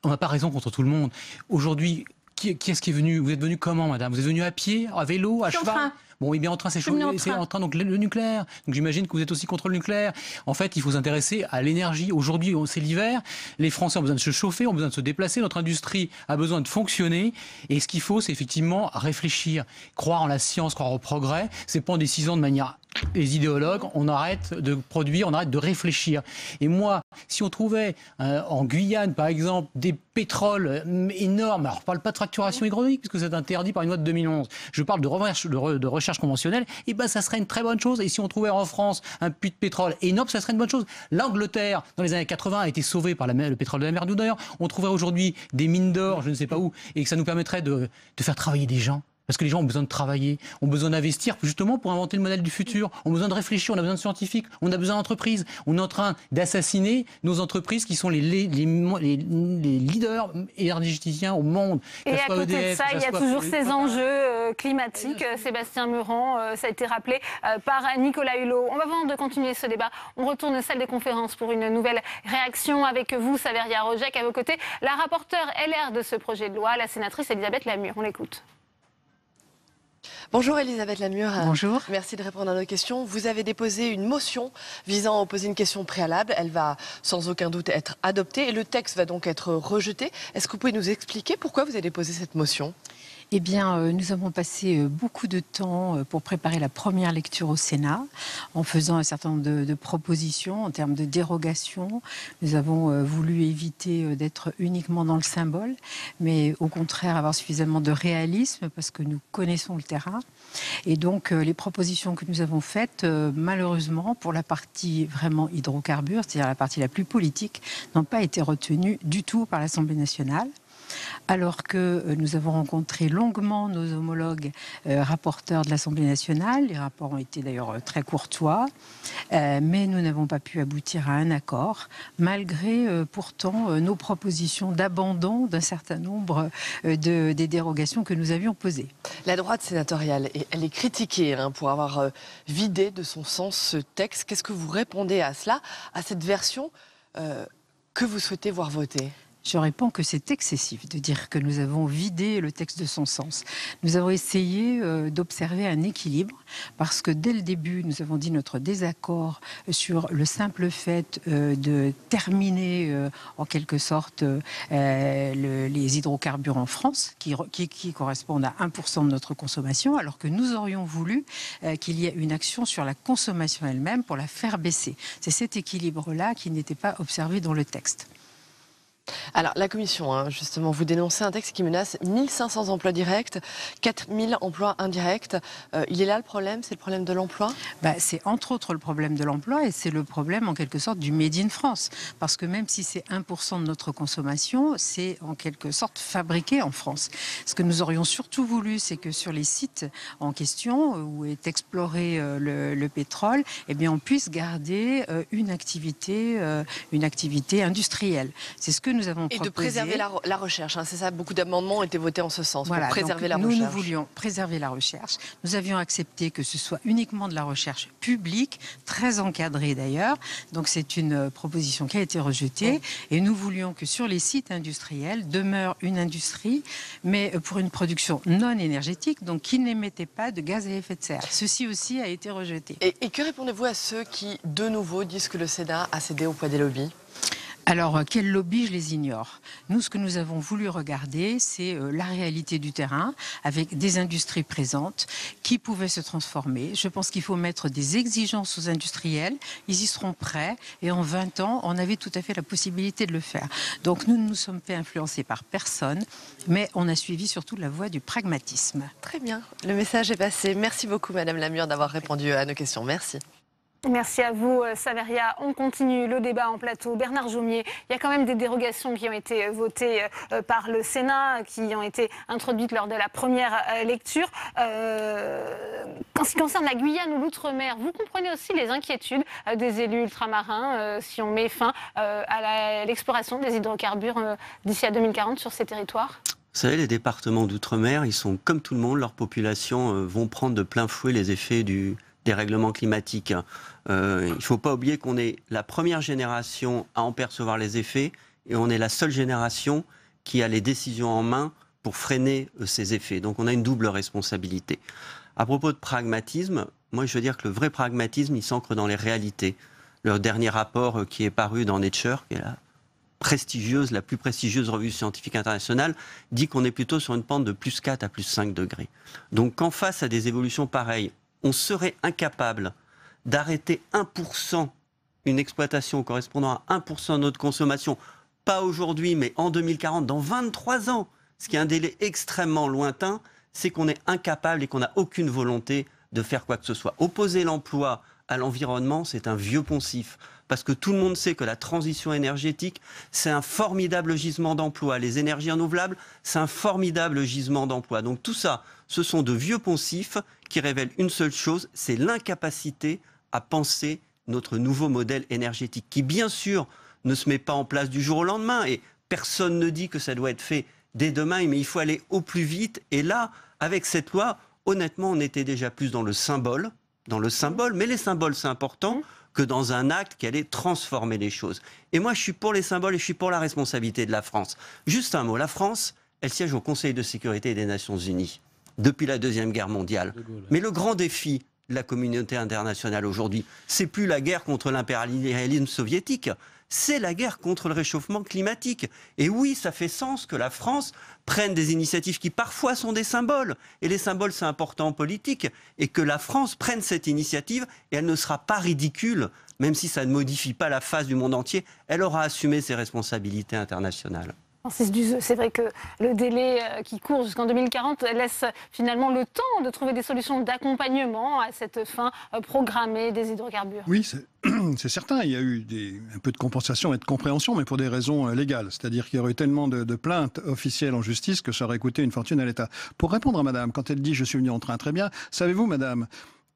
on n'a pas raison contre tout le monde. Aujourd'hui, qui est-ce qui est venu? Vous êtes venu comment, madame? Vous êtes venu à pied, à vélo, à cheval? Bon, oui, bien en train, c'est en train, donc le nucléaire. Donc j'imagine que vous êtes aussi contre le nucléaire. En fait, il faut s'intéresser à l'énergie. Aujourd'hui, c'est l'hiver. Les Français ont besoin de se chauffer, ont besoin de se déplacer. Notre industrie a besoin de fonctionner. Et ce qu'il faut, c'est effectivement réfléchir, croire en la science, croire au progrès. C'est pas en décision de manière les idéologues, on arrête de produire, on arrête de réfléchir. Et moi, si on trouvait en Guyane, par exemple, des pétroles énormes, alors je ne parle pas de fracturation hydraulique, parce que c'est interdit par une loi de 2011, je parle de recherche conventionnelle, et ça serait une très bonne chose. Et si on trouvait en France un puits de pétrole énorme, ça serait une bonne chose. L'Angleterre, dans les années 80, a été sauvée par le pétrole de la mer d'Oudeur. On trouverait aujourd'hui des mines d'or, je ne sais pas où, et que ça nous permettrait de faire travailler des gens. Parce que les gens ont besoin de travailler, ont besoin d'investir justement pour inventer le modèle du futur, ont besoin de réfléchir, on a besoin de scientifiques, on a besoin d'entreprises. On est en train d'assassiner nos entreprises qui sont les leaders énergéticiens au monde. Et à côté de ça, il y a toujours ces enjeux climatiques. Sébastien Meurant, ça a été rappelé par Nicolas Hulot. On va avant de continuer ce débat, on retourne à la salle des conférences pour une nouvelle réaction avec vous, Saveria Rojek, à vos côtés, la rapporteure LR de ce projet de loi, la sénatrice Elisabeth Lamure. On l'écoute. Bonjour Elisabeth Lamure. Bonjour. Merci de répondre à nos questions. Vous avez déposé une motion visant à opposer une question préalable. Elle va sans aucun doute être adoptée et le texte va donc être rejeté. Est-ce que vous pouvez nous expliquer pourquoi vous avez déposé cette motion ? Eh bien, nous avons passé beaucoup de temps pour préparer la première lecture au Sénat, en faisant un certain nombre de propositions en termes de dérogation. Nous avons voulu éviter d'être uniquement dans le symbole, mais au contraire avoir suffisamment de réalisme, parce que nous connaissons le terrain. Et donc, les propositions que nous avons faites, malheureusement, pour la partie vraiment hydrocarbures, c'est-à-dire la partie la plus politique, n'ont pas été retenues du tout par l'Assemblée nationale. Alors que nous avons rencontré longuement nos homologues rapporteurs de l'Assemblée nationale. Les rapports ont été d'ailleurs très courtois, mais nous n'avons pas pu aboutir à un accord, malgré pourtant nos propositions d'abandon d'un certain nombre des dérogations que nous avions posées. La droite sénatoriale, elle est critiquée pour avoir vidé de son sens ce texte. Qu'est-ce que vous répondez à cela, à cette version que vous souhaitez voir voter ? Je réponds que c'est excessif de dire que nous avons vidé le texte de son sens. Nous avons essayé d'observer un équilibre parce que dès le début, nous avons dit notre désaccord sur le simple fait de terminer en quelque sorte les hydrocarbures en France qui correspondent à 1% de notre consommation, alors que nous aurions voulu qu'il y ait une action sur la consommation elle-même pour la faire baisser. C'est cet équilibre-là qui n'était pas observé dans le texte. Alors, la Commission, justement, vous dénoncez un texte qui menace 1500 emplois directs, 4000 emplois indirects. Il est là le problème ? C'est le problème de l'emploi ? C'est entre autres le problème de l'emploi et c'est le problème en quelque sorte du Made in France. Parce que même si c'est 1% de notre consommation, c'est en quelque sorte fabriqué en France. Ce que nous aurions surtout voulu, c'est que sur les sites en question où est exploré le pétrole, eh bien, on puisse garder une activité industrielle. C'est ce que nous avons proposé. Et de préserver la recherche, c'est ça, beaucoup d'amendements ont été votés en ce sens, voilà, pour préserver donc, la recherche. Nous voulions préserver la recherche. Nous avions accepté que ce soit uniquement de la recherche publique, très encadrée d'ailleurs. Donc c'est une proposition qui a été rejetée. Et nous voulions que sur les sites industriels demeure une industrie, mais pour une production non énergétique, donc qui n'émettait pas de gaz à effet de serre. Ceci aussi a été rejeté. Et que répondez-vous à ceux qui, de nouveau, disent que le Sénat a cédé au poids des lobbies ? Alors, quels lobbies, je les ignore. Nous, ce que nous avons voulu regarder, c'est la réalité du terrain, avec des industries présentes qui pouvaient se transformer. Je pense qu'il faut mettre des exigences aux industriels. Ils y seront prêts. Et en 20 ans, on avait tout à fait la possibilité de le faire. Donc, nous ne nous sommes fait influencer par personne, mais on a suivi surtout la voie du pragmatisme. Très bien. Le message est passé. Merci beaucoup, Madame Lamure, d'avoir répondu à nos questions. Merci. Merci à vous, Saveria. On continue le débat en plateau. Bernard Jomier, il y a quand même des dérogations qui ont été votées par le Sénat, qui ont été introduites lors de la première lecture. En ce qui concerne la Guyane ou l'Outre-mer, vous comprenez aussi les inquiétudes des élus ultramarins si on met fin à l'exploration des hydrocarbures d'ici à 2040 sur ces territoires ? Vous savez, les départements d'outre-mer, ils sont comme tout le monde, leur population vont prendre de plein fouet les effets du dérèglement climatique. Il ne faut pas oublier qu'on est la première génération à en percevoir les effets et on est la seule génération qui a les décisions en main pour freiner ces effets. Donc on a une double responsabilité. À propos de pragmatisme, moi je veux dire que le vrai pragmatisme, il s'ancre dans les réalités. Le dernier rapport qui est paru dans Nature, qui est la plus prestigieuse revue scientifique internationale, dit qu'on est plutôt sur une pente de plus 4 à plus 5 degrés. Donc quand face à des évolutions pareilles, on serait incapable d'arrêter 1%, une exploitation correspondant à 1% de notre consommation, pas aujourd'hui, mais en 2040, dans 23 ans, ce qui est un délai extrêmement lointain, c'est qu'on est incapable et qu'on n'a aucune volonté de faire quoi que ce soit. Opposer l'emploi à l'environnement, c'est un vieux poncif. parce que tout le monde sait que la transition énergétique, c'est un formidable gisement d'emploi. Les énergies renouvelables, c'est un formidable gisement d'emploi. Donc tout ça, ce sont de vieux poncifs qui révèlent une seule chose, c'est l'incapacité à penser notre nouveau modèle énergétique, qui bien sûr ne se met pas en place du jour au lendemain, et personne ne dit que ça doit être fait dès demain, mais il faut aller au plus vite. Et là, avec cette loi, honnêtement, on était déjà plus dans le symbole, mais les symboles, c'est important, que dans un acte qui allait transformer les choses. Et moi, je suis pour les symboles et je suis pour la responsabilité de la France. Juste un mot, la France, elle siège au Conseil de sécurité des Nations Unies depuis la Deuxième Guerre mondiale. Mais le grand défi de la communauté internationale aujourd'hui, c'est plus la guerre contre l'impérialisme soviétique, c'est la guerre contre le réchauffement climatique. Et oui, ça fait sens que la France prenne des initiatives qui parfois sont des symboles. Et les symboles, c'est important en politique. Et que la France prenne cette initiative, et elle ne sera pas ridicule, même si ça ne modifie pas la face du monde entier. Elle aura assumé ses responsabilités internationales. Francis Duzeux, c'est vrai que le délai qui court jusqu'en 2040 laisse finalement le temps de trouver des solutions d'accompagnement à cette fin programmée des hydrocarbures. Oui, c'est certain. Il y a eu un peu de compensation et de compréhension, mais pour des raisons légales. C'est-à-dire qu'il y aurait eu tellement de plaintes officielles en justice que ça aurait coûté une fortune à l'État. Pour répondre à madame, quand elle dit « je suis venu en train », très bien. Savez-vous, madame,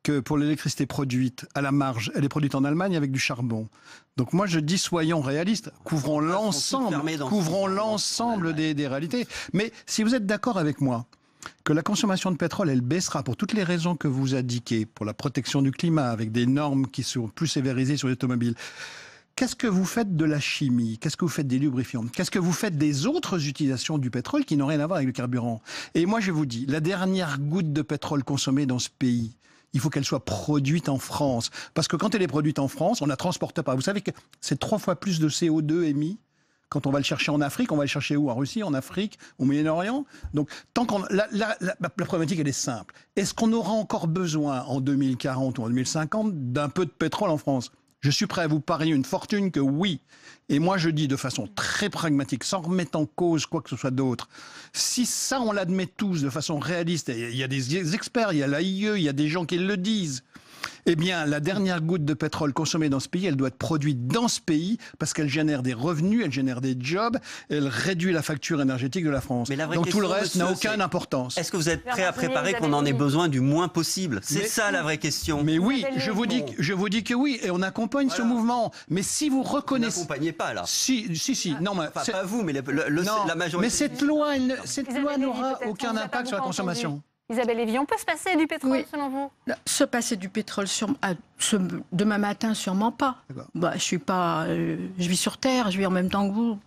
que pour l'électricité produite à la marge, elle est produite en Allemagne avec du charbon. Donc moi je dis soyons réalistes, couvrons l'ensemble des réalités. Mais si vous êtes d'accord avec moi que la consommation de pétrole, elle baissera pour toutes les raisons que vous indiquez, pour la protection du climat, avec des normes qui sont plus sévérisées sur l'automobile, qu'est-ce que vous faites de la chimie? Qu'est-ce que vous faites des lubrifiants? Qu'est-ce que vous faites des autres utilisations du pétrole qui n'ont rien à voir avec le carburant? Et moi je vous dis, la dernière goutte de pétrole consommée dans ce pays, il faut qu'elle soit produite en France. Parce que quand elle est produite en France, on ne la transporte pas. Vous savez que c'est 3 fois plus de CO2 émis quand on va le chercher en Afrique. On va le chercher où? En Russie, en Afrique, au Moyen-Orient. Donc, la problématique, elle est simple. Est-ce qu'on aura encore besoin en 2040 ou en 2050 d'un peu de pétrole en France? Je suis prêt à vous parier une fortune que oui. Et moi, je dis de façon très pragmatique, sans remettre en cause quoi que ce soit d'autre, si ça, on l'admet tous de façon réaliste, et il y a des experts, il y a l'AIE, il y a des gens qui le disent, eh bien, la dernière goutte de pétrole consommée dans ce pays, elle doit être produite dans ce pays parce qu'elle génère des revenus, elle génère des jobs, elle réduit la facture énergétique de la France. Donc tout le reste n'a aucune importance. Est-ce que vous êtes prêt à préparer qu'on en ait besoin du moins possible? C'est ça la vraie question. Mais oui, je vous dis que oui, et on accompagne ce mouvement. Mais si vous reconnaissez... Vous n'accompagnez pas là. Si. Non, mais pas vous, mais la majorité. Mais cette loi n'aura aucun impact sur la consommation. Isabelle Lévy, on peut se passer du pétrole selon vous? Se passer du pétrole demain matin, sûrement pas. Je vis sur Terre, je vis en même temps que vous,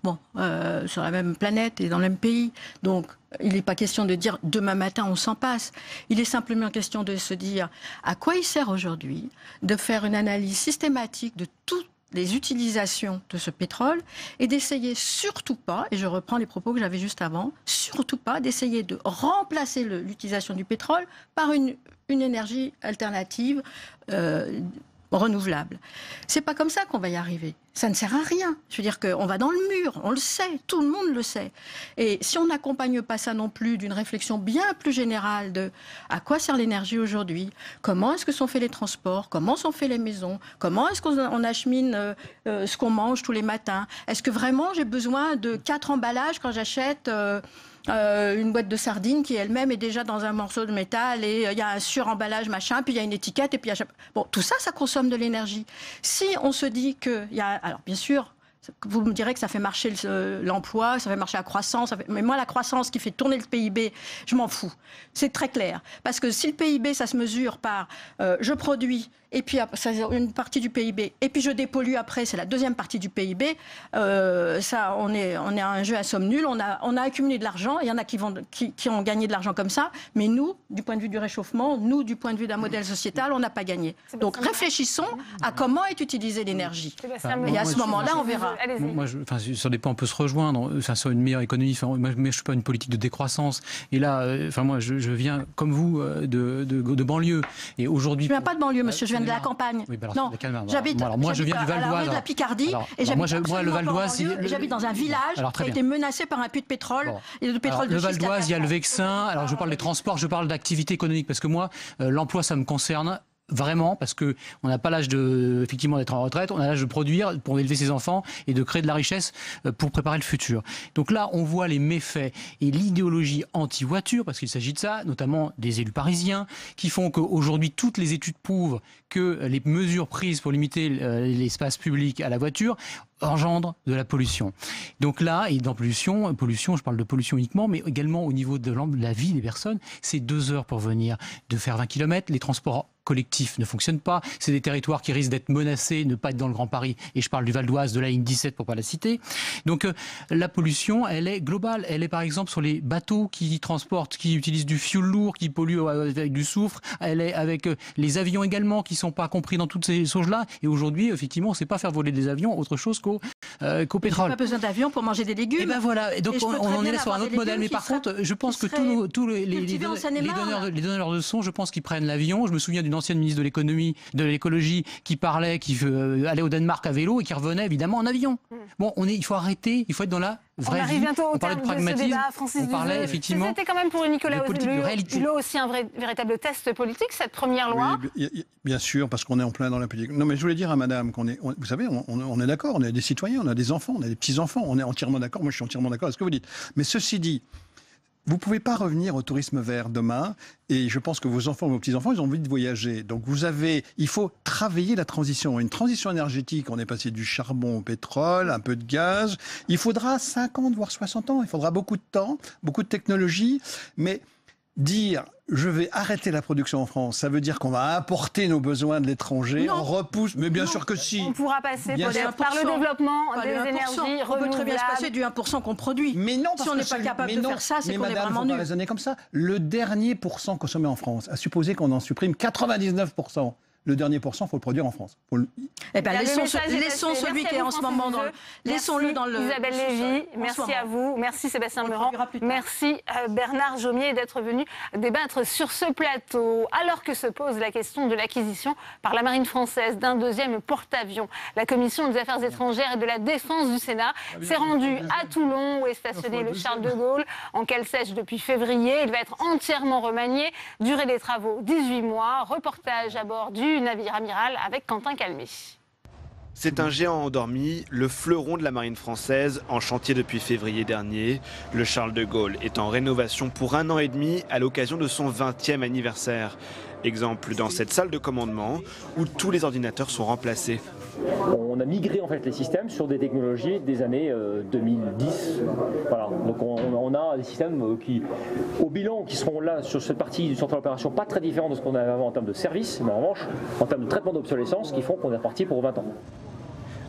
sur la même planète et dans le même pays. Donc, il n'est pas question de dire demain matin on s'en passe. Il est simplement question de se dire à quoi il sert aujourd'hui de faire une analyse systématique de toutes les utilisations de ce pétrole et d'essayer surtout pas, et je reprends les propos que j'avais juste avant, surtout pas d'essayer de remplacer l'utilisation du pétrole par une énergie alternative renouvelable. C'est pas comme ça qu'on va y arriver. Ça ne sert à rien. Je veux dire qu'on va dans le mur, on le sait, tout le monde le sait. Et si on n'accompagne pas ça non plus d'une réflexion bien plus générale de à quoi sert l'énergie aujourd'hui, comment est-ce que sont faits les transports, comment sont faits les maisons, comment est-ce qu'on achemine ce qu'on mange tous les matins, est-ce que vraiment j'ai besoin de 4 emballages quand j'achète une boîte de sardines qui elle-même est déjà dans un morceau de métal et il y a un suremballage machin, puis il y a une étiquette et puis il y a... Bon, tout ça, ça consomme de l'énergie. Si on se dit qu'il y a... Alors, bien sûr, vous me direz que ça fait marcher l'emploi, ça fait marcher la croissance, mais moi, la croissance qui fait tourner le PIB, je m'en fous. C'est très clair. Parce que si le PIB, ça se mesure par je produis, et puis c'est une partie du PIB, et puis je dépollue après, c'est la deuxième partie du PIB, ça, on est à un jeu à somme nulle, on a accumulé de l'argent, il y en a qui ont gagné de l'argent comme ça, mais nous, du point de vue du réchauffement, nous, du point de vue d'un modèle sociétal, on n'a pas gagné. Donc réfléchissons à comment est utilisée l'énergie. Et à ce moment-là, on verra. Moi, sur des points, on peut se rejoindre, sur une meilleure économie, mais je ne suis pas une politique de décroissance. Et là, moi, je viens, comme vous, de banlieue. Et aujourd'hui, je ne viens pas de banlieue, monsieur, je viens de la campagne. Oui, bah non, j'habite moi, je viens du Val d'Oise. De la Picardie, et j'habite dans un village qui a été menacé par un puits de pétrole. Et de pétrole le Val d'Oise, il y a le Vexin. Alors, je parle des transports, je parle d'activité économique, parce que moi, l'emploi, ça me concerne. vraiment, parce qu'on n'a pas l'âge effectivement d'être en retraite, on a l'âge de produire pour élever ses enfants et de créer de la richesse pour préparer le futur. Donc là, on voit les méfaits et l'idéologie anti-voiture, parce qu'il s'agit de ça, notamment des élus parisiens, qui font qu'aujourd'hui, toutes les études prouvent que les mesures prises pour limiter l'espace public à la voiture engendre de la pollution. Donc là, et dans pollution, je parle de pollution uniquement, mais également au niveau de la vie des personnes, c'est 2 heures pour venir de faire 20 km, les transports collectifs ne fonctionnent pas, c'est des territoires qui risquent d'être menacés, ne pas être dans le Grand Paris, et je parle du Val d'Oise, de la ligne 17 pour pas la citer. Donc la pollution, elle est globale, elle est par exemple sur les bateaux qui transportent, qui utilisent du fioul lourd, qui polluent avec du soufre, elle est avec les avions également qui ne sont pas compris dans toutes ces choses-là, et aujourd'hui, effectivement, on ne sait pas faire voler des avions autre chose qu'au pétrole. Il n'y a pas besoin d'avion pour manger des légumes. Et ben voilà, et donc on en est là sur un autre modèle, mais par contre, je pense que tous les donneurs de leçons, je pense qu'ils prennent l'avion. Je me souviens d'une ancienne ministre de l'écologie qui parlait, qui allait au Danemark à vélo et qui revenait évidemment en avion. Bon, il faut arrêter, il faut être dans la vraie vie. On arrive bientôt au terme de ce débat, Francis on parlait effectivement. C'était quand même pour Nicolas Hulot aussi un véritable test politique, cette première loi. Oui, bien sûr, parce qu'on est en plein dans la politique. Non, mais je voulais dire à madame vous savez, on est d'accord, on est des citoyens, on a des enfants, on a des petits-enfants, on est entièrement d'accord, moi je suis entièrement d'accord avec ce que vous dites. Mais ceci dit, vous ne pouvez pas revenir au tourisme vert demain, et je pense que vos enfants, vos petits-enfants, ils ont envie de voyager. Donc il faut travailler la transition. Une transition énergétique, on est passé du charbon au pétrole, un peu de gaz. Il faudra 50, voire 60 ans, il faudra beaucoup de temps, beaucoup de technologie, mais dire je vais arrêter la production en France, ça veut dire qu'on va importer nos besoins de l'étranger, on repousse, mais bien sûr que si. On pourra passer par le développement des énergies renouvelables. On peut très bien se passer du 1% qu'on produit. Mais non, si on n'est pas capable de faire ça, c'est qu'on est vraiment nul. Mais madame, il faut pas raisonner comme ça. Le dernier pourcent consommé en France, à supposer qu'on en supprime 99%. Le dernier pourcent, il faut le produire en France. Eh ben, laissons celui qui est en ce moment dans le... Laissons-le dans le... Isabelle Lévy, merci à vous. Merci Sébastien Meurant. Merci Bernard Jomier d'être venu débattre sur ce plateau. Alors que se pose la question de l'acquisition par la Marine française d'un 2e porte-avions, la Commission des Affaires étrangères et de la Défense du Sénat s'est rendue à Toulon où est stationné le Charles de Gaulle en cale sèche depuis février. Il va être entièrement remanié. Durée des travaux, 18 mois. Reportage à bord du navire amiral avec Quentin Calmé. C'est un géant endormi, le fleuron de la marine française, en chantier depuis février dernier. Le Charles de Gaulle est en rénovation pour 1 an et demi à l'occasion de son 20e anniversaire. Exemple dans cette salle de commandement où tous les ordinateurs sont remplacés. On a migré en fait les systèmes sur des technologies des années 2010. Voilà. Donc on a des systèmes qui, au bilan, qui seront là sur cette partie du centre d'opération, pas très différent de ce qu'on avait avant en termes de service, mais en revanche, en termes de traitement d'obsolescence, qui font qu'on est reparti pour 20 ans.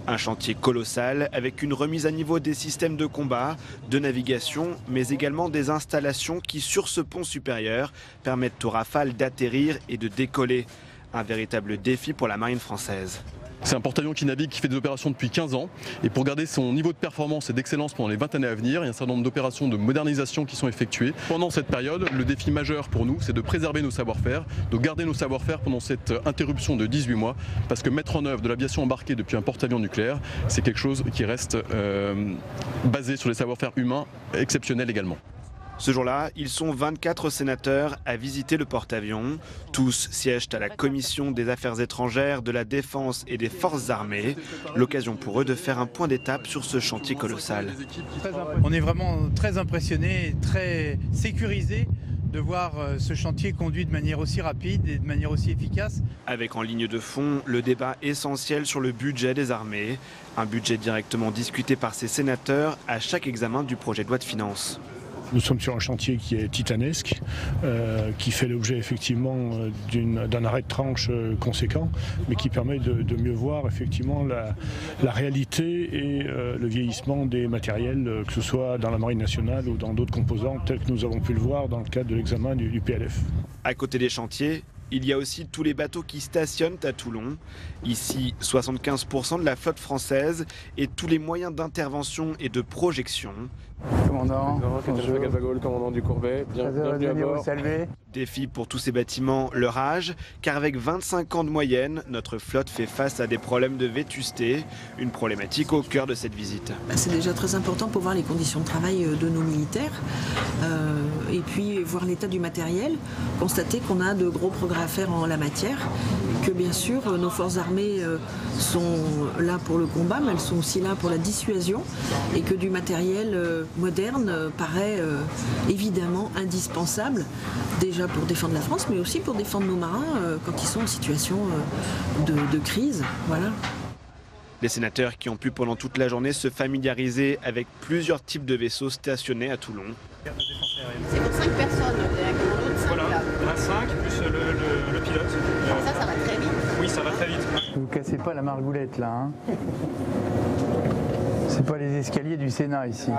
Un chantier colossal avec une remise à niveau des systèmes de combat, de navigation, mais également des installations qui, sur ce pont supérieur, permettent aux Rafales d'atterrir et de décoller. Un véritable défi pour la marine française. C'est un porte-avions qui navigue, qui fait des opérations depuis 15 ans. Et pour garder son niveau de performance et d'excellence pendant les 20 années à venir, il y a un certain nombre d'opérations de modernisation qui sont effectuées. Pendant cette période, le défi majeur pour nous, c'est de préserver nos savoir-faire, de garder nos savoir-faire pendant cette interruption de 18 mois. Parce que mettre en œuvre de l'aviation embarquée depuis un porte-avions nucléaire, c'est quelque chose qui reste basé sur les savoir-faire humains exceptionnels également. Ce jour-là, ils sont 24 sénateurs à visiter le porte-avions. Tous siègent à la Commission des Affaires étrangères, de la Défense et des Forces armées. L'occasion pour eux de faire un point d'étape sur ce chantier colossal. On est vraiment très impressionnés, très sécurisés de voir ce chantier conduit de manière aussi rapide et de manière aussi efficace. Avec en ligne de fond le débat essentiel sur le budget des armées. Un budget directement discuté par ces sénateurs à chaque examen du projet de loi de finances. Nous sommes sur un chantier qui est titanesque, qui fait l'objet effectivement d'un arrêt de tranche conséquent, mais qui permet de mieux voir effectivement la réalité et le vieillissement des matériels, que ce soit dans la Marine nationale ou dans d'autres composants, tels que nous avons pu le voir dans le cadre de l'examen du PLF. À côté des chantiers, il y a aussi tous les bateaux qui stationnent à Toulon. Ici, 75% de la flotte française et tous les moyens d'intervention et de projection. Commandant, commandant du Courbet, bienvenue à bord. Défi pour tous ces bâtiments, leur âge, car avec 25 ans de moyenne, notre flotte fait face à des problèmes de vétusté, une problématique au cœur de cette visite. C'est déjà très important pour voir les conditions de travail de nos militaires et puis voir l'état du matériel, constater qu'on a de gros progrès à faire en la matière, que bien sûr nos forces armées sont là pour le combat, mais elles sont aussi là pour la dissuasion et que du matériel moderne paraît évidemment indispensable, déjà pour défendre la France, mais aussi pour défendre nos marins quand ils sont en situation de crise. Voilà. Les sénateurs qui ont pu pendant toute la journée se familiariser avec plusieurs types de vaisseaux stationnés à Toulon. C'est pour 5 personnes, voilà, on a 5 plus le pilote. Ça va très vite. Oui, ça va très vite. Vous cassez pas la margoulette là, hein. C'est pas les escaliers du Sénat ici.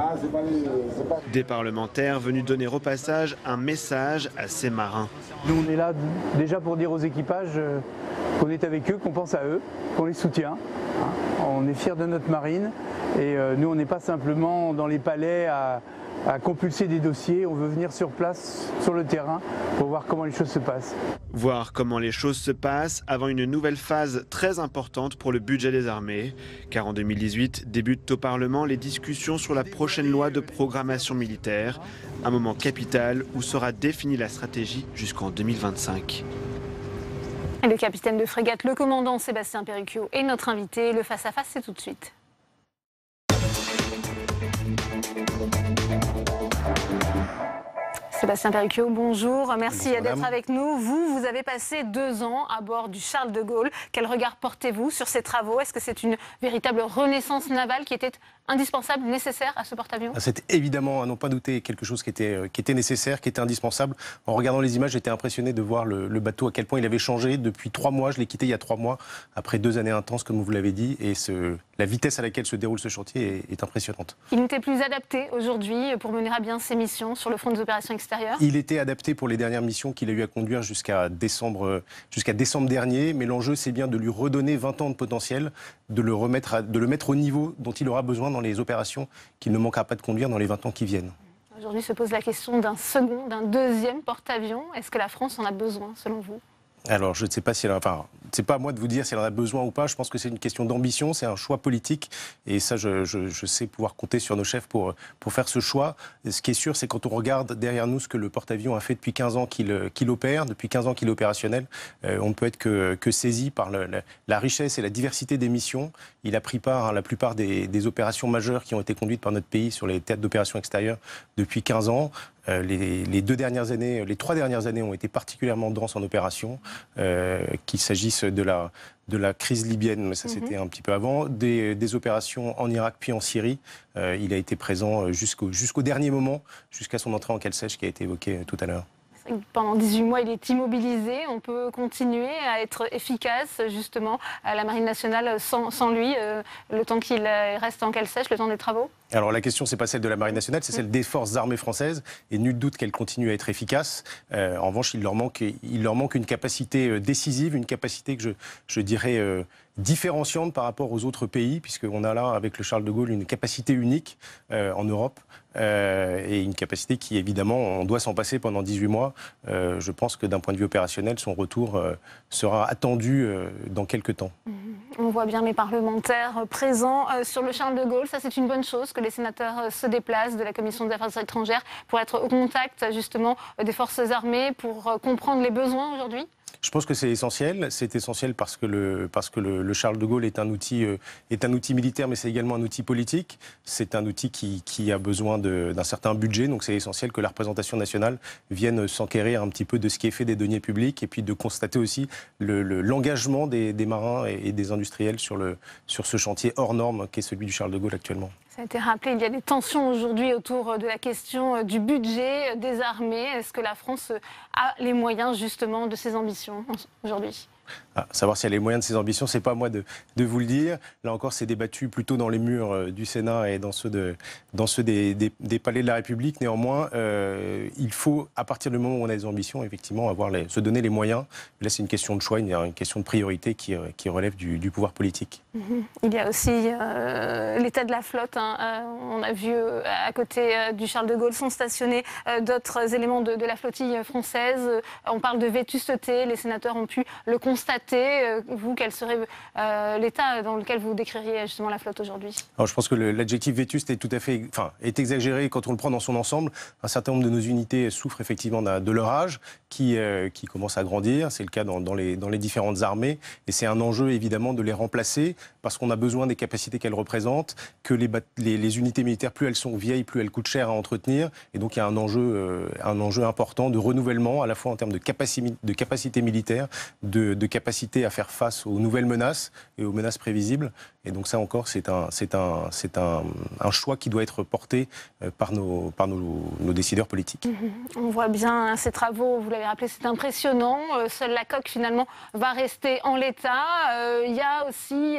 Des parlementaires venus donner au passage un message à ces marins. Nous on est là déjà pour dire aux équipages qu'on est avec eux, qu'on pense à eux, qu'on les soutient. On est fiers de notre marine et nous on n'est pas simplement dans les palais à compulser des dossiers, on veut venir sur place, sur le terrain, pour voir comment les choses se passent. Voir comment les choses se passent avant une nouvelle phase très importante pour le budget des armées. Car en 2018 débutent au Parlement les discussions sur la prochaine loi de programmation militaire. Un moment capital où sera définie la stratégie jusqu'en 2025. Et le capitaine de frégate, le commandant Sébastien Perruquio est notre invité. Le face-à-face, c'est tout de suite. Sébastien Perruquio, bonjour. Merci d'être avec nous. Vous avez passé 2 ans à bord du Charles de Gaulle. Quel regard portez-vous sur ces travaux? Est-ce que c'est une véritable renaissance navale qui était indispensable, nécessaire à ce porte-avions? C'est évidemment, à n'en pas douter, quelque chose qui était nécessaire, qui était indispensable. En regardant les images, j'étais impressionné de voir le bateau, à quel point il avait changé depuis 3 mois. Je l'ai quitté il y a 3 mois, après 2 années intenses, comme vous l'avez dit. Et la vitesse à laquelle se déroule ce chantier est impressionnante. Il n'était plus adapté aujourd'hui pour mener à bien ses missions sur le front des opérations extérieures? Il était adapté pour les dernières missions qu'il a eu à conduire jusqu'à décembre dernier. Mais l'enjeu, c'est bien de lui redonner 20 ans de potentiel, de le mettre au niveau dont il aura besoin dans les opérations qu'il ne manquera pas de conduire dans les 20 ans qui viennent. Aujourd'hui se pose la question d'un second, d'un deuxième porte-avions. Est-ce que la France en a besoin, selon vous? Alors, je ne sais pas si c'est pas à moi de vous dire si elle en a besoin ou pas. Je pense que c'est une question d'ambition, c'est un choix politique. Et ça, je sais pouvoir compter sur nos chefs pour faire ce choix. Et ce qui est sûr, c'est quand on regarde derrière nous ce que le porte-avions a fait depuis 15 ans qu'il opère, depuis 15 ans qu'il est opérationnel, on ne peut être que saisi par la richesse et la diversité des missions. Il a pris part à la plupart des opérations majeures qui ont été conduites par notre pays sur les théâtres d'opérations extérieures depuis 15 ans. Les 3 dernières années ont été particulièrement denses en opération, qu'il s'agisse de la crise libyenne, mais ça c'était un petit peu avant, des opérations en Irak puis en Syrie. Il a été présent jusqu'au dernier moment, jusqu'à son entrée en cale sèche qui a été évoquée tout à l'heure. Pendant 18 mois, il est immobilisé. On peut continuer à être efficace, justement, à la Marine nationale sans lui, le temps qu'il reste en cale sèche, le temps des travaux? Alors la question, c'est pas celle de la Marine nationale, c'est celle des forces armées françaises. Et nul doute qu'elles continuent à être efficaces. En revanche, il leur manque une capacité décisive, une capacité que je dirais différenciante par rapport aux autres pays, puisqu'on a là, avec le Charles de Gaulle, une capacité unique en Europe. Et une capacité qui, évidemment, on doit s'en passer pendant 18 mois. Je pense que d'un point de vue opérationnel, son retour sera attendu dans quelques temps. On voit bien les parlementaires présents sur le Charles de Gaulle. Ça, c'est une bonne chose que les sénateurs se déplacent de la Commission des Affaires étrangères pour être au contact, justement, des forces armées, pour comprendre les besoins aujourd'hui. Je pense que c'est essentiel. C'est essentiel parce que le Charles de Gaulle est un outil militaire, mais c'est également un outil politique. C'est un outil qui a besoin d'un certain budget. Donc c'est essentiel que la représentation nationale vienne s'enquérir un petit peu de ce qui est fait des deniers publics et puis de constater aussi l'engagement des marins et des industriels sur ce chantier hors norme qu'est celui du Charles de Gaulle actuellement. Ça a été rappelé, il y a des tensions aujourd'hui autour de la question du budget des armées. Est-ce que la France a les moyens justement de ses ambitions aujourd'hui? Savoir si elle a les moyens de ses ambitions, c'est pas à moi de vous le dire. Là encore, c'est débattu plutôt dans les murs du Sénat et dans ceux des palais de la République. Néanmoins, il faut, à partir du moment où on a des ambitions, effectivement, se donner les moyens. Là, c'est une question de choix, une question de priorité qui relève du pouvoir politique. Il y a aussi l'état de la flotte. On a vu à côté du Charles de Gaulle sont stationnés d'autres éléments de la flottille française. On parle de vétusteté. Les sénateurs ont pu le constater. Vous, quel serait l'état dans lequel vous décririez justement la flotte aujourd'hui? Alors, je pense que l'adjectif vétuste est exagéré quand on le prend dans son ensemble. Un certain nombre de nos unités souffrent effectivement de leur âge qui commence à grandir. C'est le cas dans les différentes armées. Et c'est un enjeu évidemment de les remplacer parce qu'on a besoin des capacités qu'elles représentent, que les unités militaires, plus elles sont vieilles, plus elles coûtent cher à entretenir. Et donc il y a un enjeu important de renouvellement, à la fois en termes de capacité militaire, de capacité à faire face aux nouvelles menaces et aux menaces prévisibles. Et donc ça encore, c'est un choix qui doit être porté par nos décideurs politiques. On voit bien ces travaux, vous l'avez rappelé, c'est impressionnant. Seule la coque finalement va rester en l'état. Il y a aussi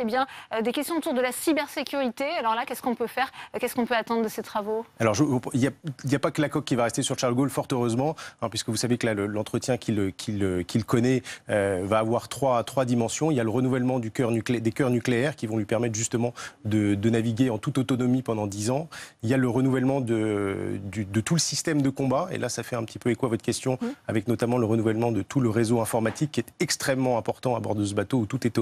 des questions autour de la cybersécurité. Alors là, qu'est-ce qu'on peut faire? Qu'est-ce qu'on peut attendre de ces travaux? Alors il n'y a pas que la coque qui va rester sur Charles de Gaulle, fort heureusement, puisque vous savez que l'entretien qu'il connaît va avoir trois dimensions. Il y a le renouvellement des cœurs nucléaires qui vont lui permettre justement de naviguer en toute autonomie pendant 10 ans. Il y a le renouvellement de tout le système de combat, et là ça fait un petit peu écho à votre question, avec notamment le renouvellement de tout le réseau informatique qui est extrêmement important à bord de ce bateau où tout est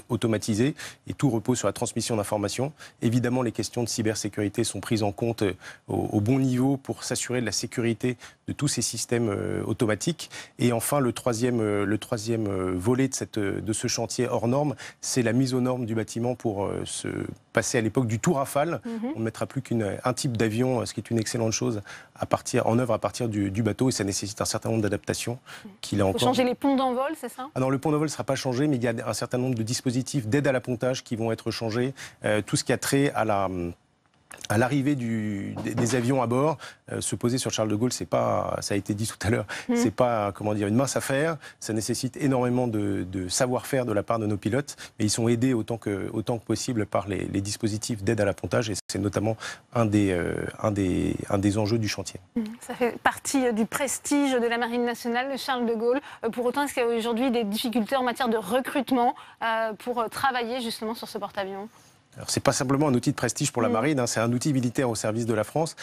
automatisé et tout repose sur la transmission d'informations. Évidemment, les questions de cybersécurité sont prises en compte au bon niveau pour s'assurer de la sécurité de tous ces systèmes automatiques. Et enfin, le troisième volet de ce chantier hors norme, c'est la mise aux normes du bâtiment pour se passer à l'époque du tout Rafale. On ne mettra plus qu'un type d'avion, ce qui est une excellente chose, en œuvre à partir du bateau, et ça nécessite un certain nombre d'adaptations. Il faut changer les ponts d'envol, c'est ça? Non, le pont d'envol ne sera pas changé, mais il y a un certain nombre de dispositifs d'aide à l'appontage qui vont être changés. Tout ce qui a trait à l'arrivée des avions à bord, se poser sur Charles de Gaulle, ça a été dit tout à l'heure, c'est pas une mince affaire. Ça nécessite énormément de savoir-faire de la part de nos pilotes, mais ils sont aidés autant que possible par les dispositifs d'aide à l'appontage, et c'est notamment un des enjeux du chantier. Ça fait partie du prestige de la Marine nationale, le Charles de Gaulle. Pour autant, est-ce qu'il y a aujourd'hui des difficultés en matière de recrutement pour travailler justement sur ce porte-avions? Alors, c'est pas simplement un outil de prestige pour la marine, c'est un outil militaire au service de la France.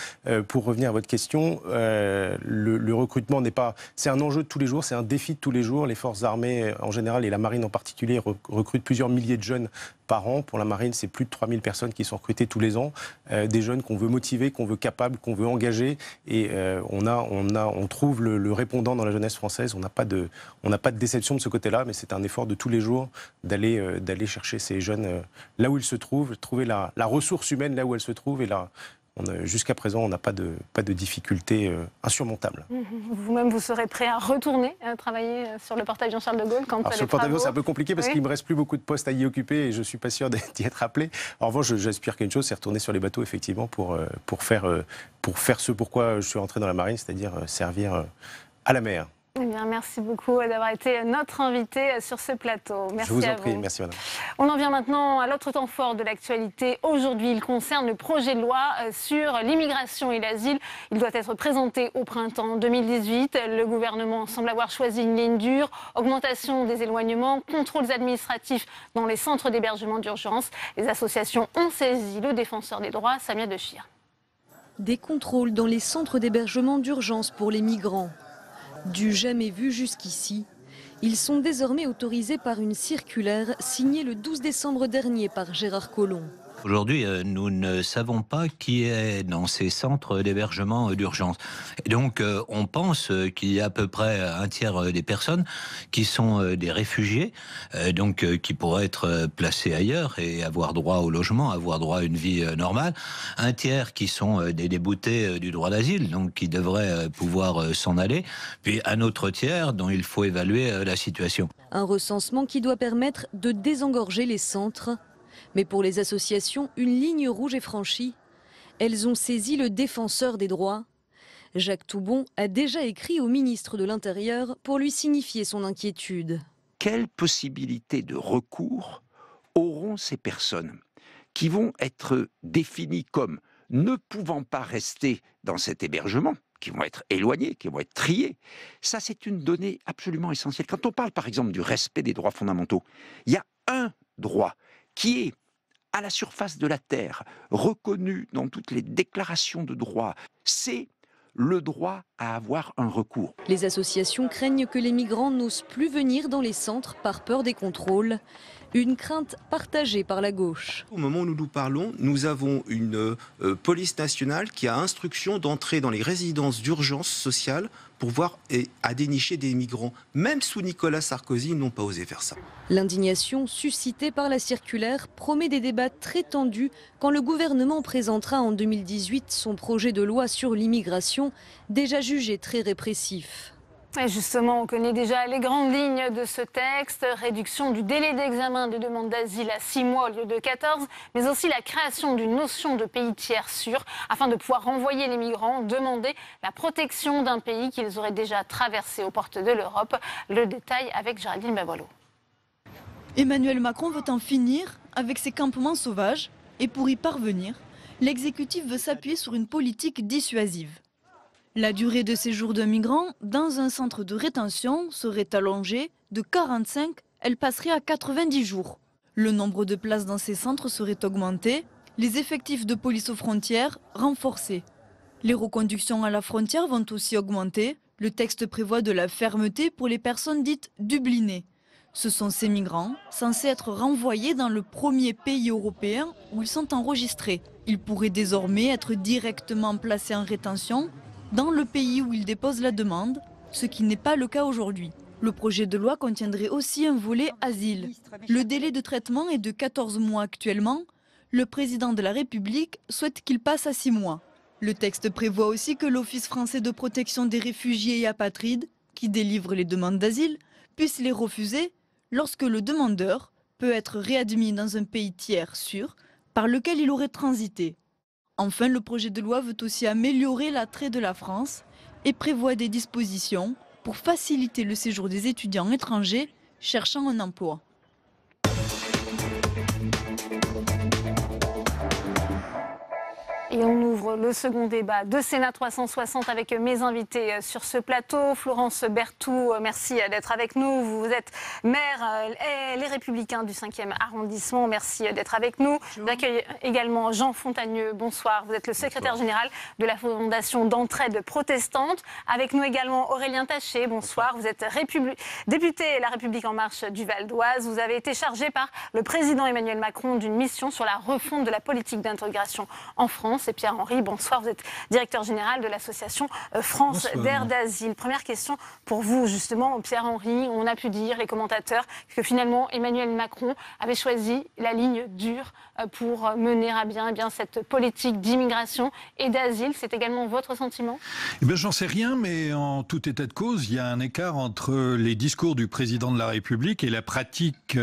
Pour revenir à votre question, le recrutement n'est pas... C'est un enjeu de tous les jours, c'est un défi de tous les jours. Les forces armées en général et la marine en particulier recrutent plusieurs milliers de jeunes par an. Pour la marine, c'est plus de 3000 personnes qui sont recrutées tous les ans. Des jeunes qu'on veut motiver, qu'on veut capables, qu'on veut engager. Et on trouve le répondant dans la jeunesse française. On n'a pas de déception de ce côté-là, mais c'est un effort de tous les jours d'aller chercher ces jeunes là où ils se trouvent, trouver la ressource humaine là où elle se trouve. Et là, jusqu'à présent, on n'a pas de difficultés insurmontables. Vous-même, vous serez prêt à retourner travailler sur le porte-avions Charles de Gaulle quand sur le porte-avions, c'est un peu compliqué parce qu'il ne me reste plus beaucoup de postes à y occuper et je ne suis pas sûr d'y être appelé. En revanche, j'aspire qu'à une chose, c'est retourner sur les bateaux, effectivement, pour faire ce pourquoi je suis rentré dans la marine, c'est-à-dire servir à la mer. Eh bien, merci beaucoup d'avoir été notre invité sur ce plateau. Merci. Je vous en prie, merci madame. On en vient maintenant à l'autre temps fort de l'actualité. Aujourd'hui, il concerne le projet de loi sur l'immigration et l'asile. Il doit être présenté au printemps 2018. Le gouvernement semble avoir choisi une ligne dure. Augmentation des éloignements, contrôles administratifs dans les centres d'hébergement d'urgence. Les associations ont saisi le défenseur des droits, Samia Dechir. Des contrôles dans les centres d'hébergement d'urgence pour les migrants. Du jamais vu jusqu'ici, ils sont désormais autorisés par une circulaire signée le 12 décembre dernier par Gérard Collomb. Aujourd'hui, nous ne savons pas qui est dans ces centres d'hébergement d'urgence. Et donc, on pense qu'il y a à peu près un tiers des personnes qui sont des réfugiés, donc qui pourraient être placés ailleurs et avoir droit au logement, avoir droit à une vie normale. Un tiers qui sont des déboutés du droit d'asile, donc qui devraient pouvoir s'en aller. Puis un autre tiers dont il faut évaluer la situation. Un recensement qui doit permettre de désengorger les centres. Mais pour les associations, une ligne rouge est franchie. Elles ont saisi le défenseur des droits. Jacques Toubon a déjà écrit au ministre de l'Intérieur pour lui signifier son inquiétude. quelle possibilité de recours auront ces personnes qui vont être définies comme ne pouvant pas rester dans cet hébergement, qui vont être éloignés, qui vont être triés. Ça, c'est une donnée absolument essentielle. Quand on parle, par exemple, du respect des droits fondamentaux, il y a un droit qui est à la surface de la Terre, reconnu dans toutes les déclarations de droits, c'est le droit à avoir un recours. Les associations craignent que les migrants n'osent plus venir dans les centres par peur des contrôles. Une crainte partagée par la gauche. Au moment où nous nous parlons, nous avons une police nationale qui a instruction d'entrer dans les résidences d'urgence sociale pour voir à dénicher des migrants. Même sous Nicolas Sarkozy, ils n'ont pas osé faire ça. L'indignation suscitée par la circulaire promet des débats très tendus quand le gouvernement présentera en 2018 son projet de loi sur l'immigration, déjà jugé très répressif. Et justement, on connaît déjà les grandes lignes de ce texte. Réduction du délai d'examen des demandes d'asile à 6 mois au lieu de 14, mais aussi la création d'une notion de pays tiers sûr, afin de pouvoir renvoyer les migrants, demander la protection d'un pays qu'ils auraient déjà traversé aux portes de l'Europe. Le détail avec Géraldine Babolo. Emmanuel Macron veut en finir avec ces campements sauvages. Et pour y parvenir, l'exécutif veut s'appuyer sur une politique dissuasive. La durée de séjour d'un migrant dans un centre de rétention serait allongée de 45, elle passerait à 90 jours. Le nombre de places dans ces centres serait augmenté, les effectifs de police aux frontières renforcés. Les reconductions à la frontière vont aussi augmenter. Le texte prévoit de la fermeté pour les personnes dites dublinées. Ce sont ces migrants censés être renvoyés dans le premier pays européen où ils sont enregistrés. Ils pourraient désormais être directement placés en rétention dans le pays où ils déposent la demande, ce qui n'est pas le cas aujourd'hui. Le projet de loi contiendrait aussi un volet asile. Le délai de traitement est de 14 mois actuellement. Le président de la République souhaite qu'il passe à 6 mois. Le texte prévoit aussi que l'Office français de protection des réfugiés et apatrides, qui délivre les demandes d'asile, puisse les refuser lorsque le demandeur peut être réadmis dans un pays tiers sûr par lequel il aurait transité. Enfin, le projet de loi veut aussi améliorer l'attrait de la France et prévoit des dispositions pour faciliter le séjour des étudiants étrangers cherchant un emploi. Et on ouvre le second débat de Sénat 360 avec mes invités sur ce plateau. Florence Berthoud, merci d'être avec nous. Vous êtes maire Les Républicains du 5e arrondissement. Merci d'être avec nous. J'accueille également Jean Fontagneux. Bonsoir. Vous êtes le secrétaire général de la Fondation d'entraide protestante. Avec nous également Aurélien Taché. Bonsoir. Vous êtes député La République En Marche du Val d'Oise. Vous avez été chargé par le président Emmanuel Macron d'une mission sur la refonte de la politique d'intégration en France. Et Pierre-Henri, bonsoir, vous êtes directeur général de l'association France d'Air d'Asile. Première question pour vous, justement, Pierre-Henri. On a pu dire, les commentateurs, que finalement Emmanuel Macron avait choisi la ligne dure pour mener à bien, cette politique d'immigration et d'asile. C'est également votre sentiment ? Eh bien, j'en sais rien, mais en tout état de cause, il y a un écart entre les discours du président de la République et la pratique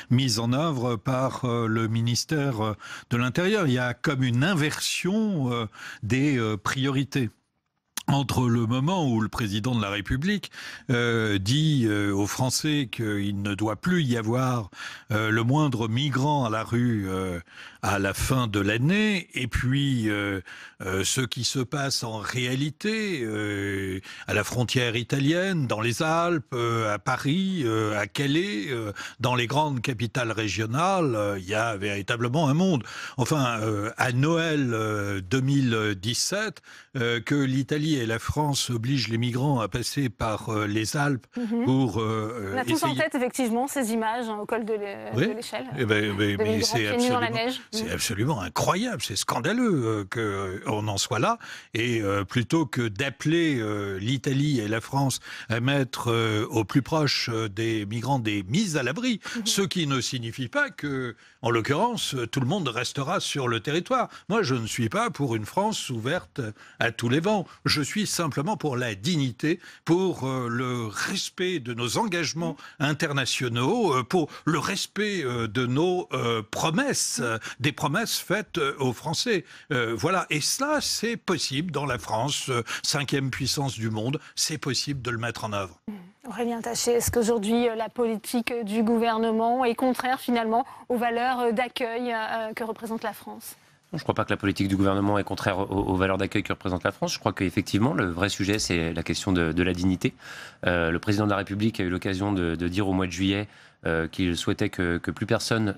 mise en œuvre par le ministère de l'Intérieur. Il y a comme une inversion des priorités. Entre le moment où le président de la République dit aux Français qu'il ne doit plus y avoir le moindre migrant à la rue à la fin de l'année, et puis ce qui se passe en réalité à la frontière italienne, dans les Alpes, à Paris, à Calais, dans les grandes capitales régionales, il y a véritablement un monde. Enfin, à Noël 2017, que l'Italie et la France obligent les migrants à passer par les Alpes pour on a tous en tête, effectivement, ces images au col de l'échelle. Mais c'est absolument incroyable, c'est scandaleux qu'on en soit là. Et plutôt que d'appeler l'Italie et la France à mettre au plus proche des migrants des mises à l'abri, ce qui ne signifie pas que, en l'occurrence, tout le monde restera sur le territoire. Moi, je ne suis pas pour une France ouverte à tous les vents. Je suis simplement pour la dignité, pour le respect de nos engagements internationaux, pour le respect de nos promesses des promesses faites aux Français. Voilà. Et cela, c'est possible dans la France, 5e puissance du monde, c'est possible de le mettre en œuvre. Aurélien Taché, est-ce qu'aujourd'hui la politique du gouvernement est contraire finalement aux valeurs d'accueil que représente la France ? Je ne crois pas que la politique du gouvernement est contraire aux valeurs d'accueil que représente la France. Je crois qu'effectivement, le vrai sujet, c'est la question de la dignité. Le président de la République a eu l'occasion de dire au mois de juillet qu'il souhaitait que plus personne,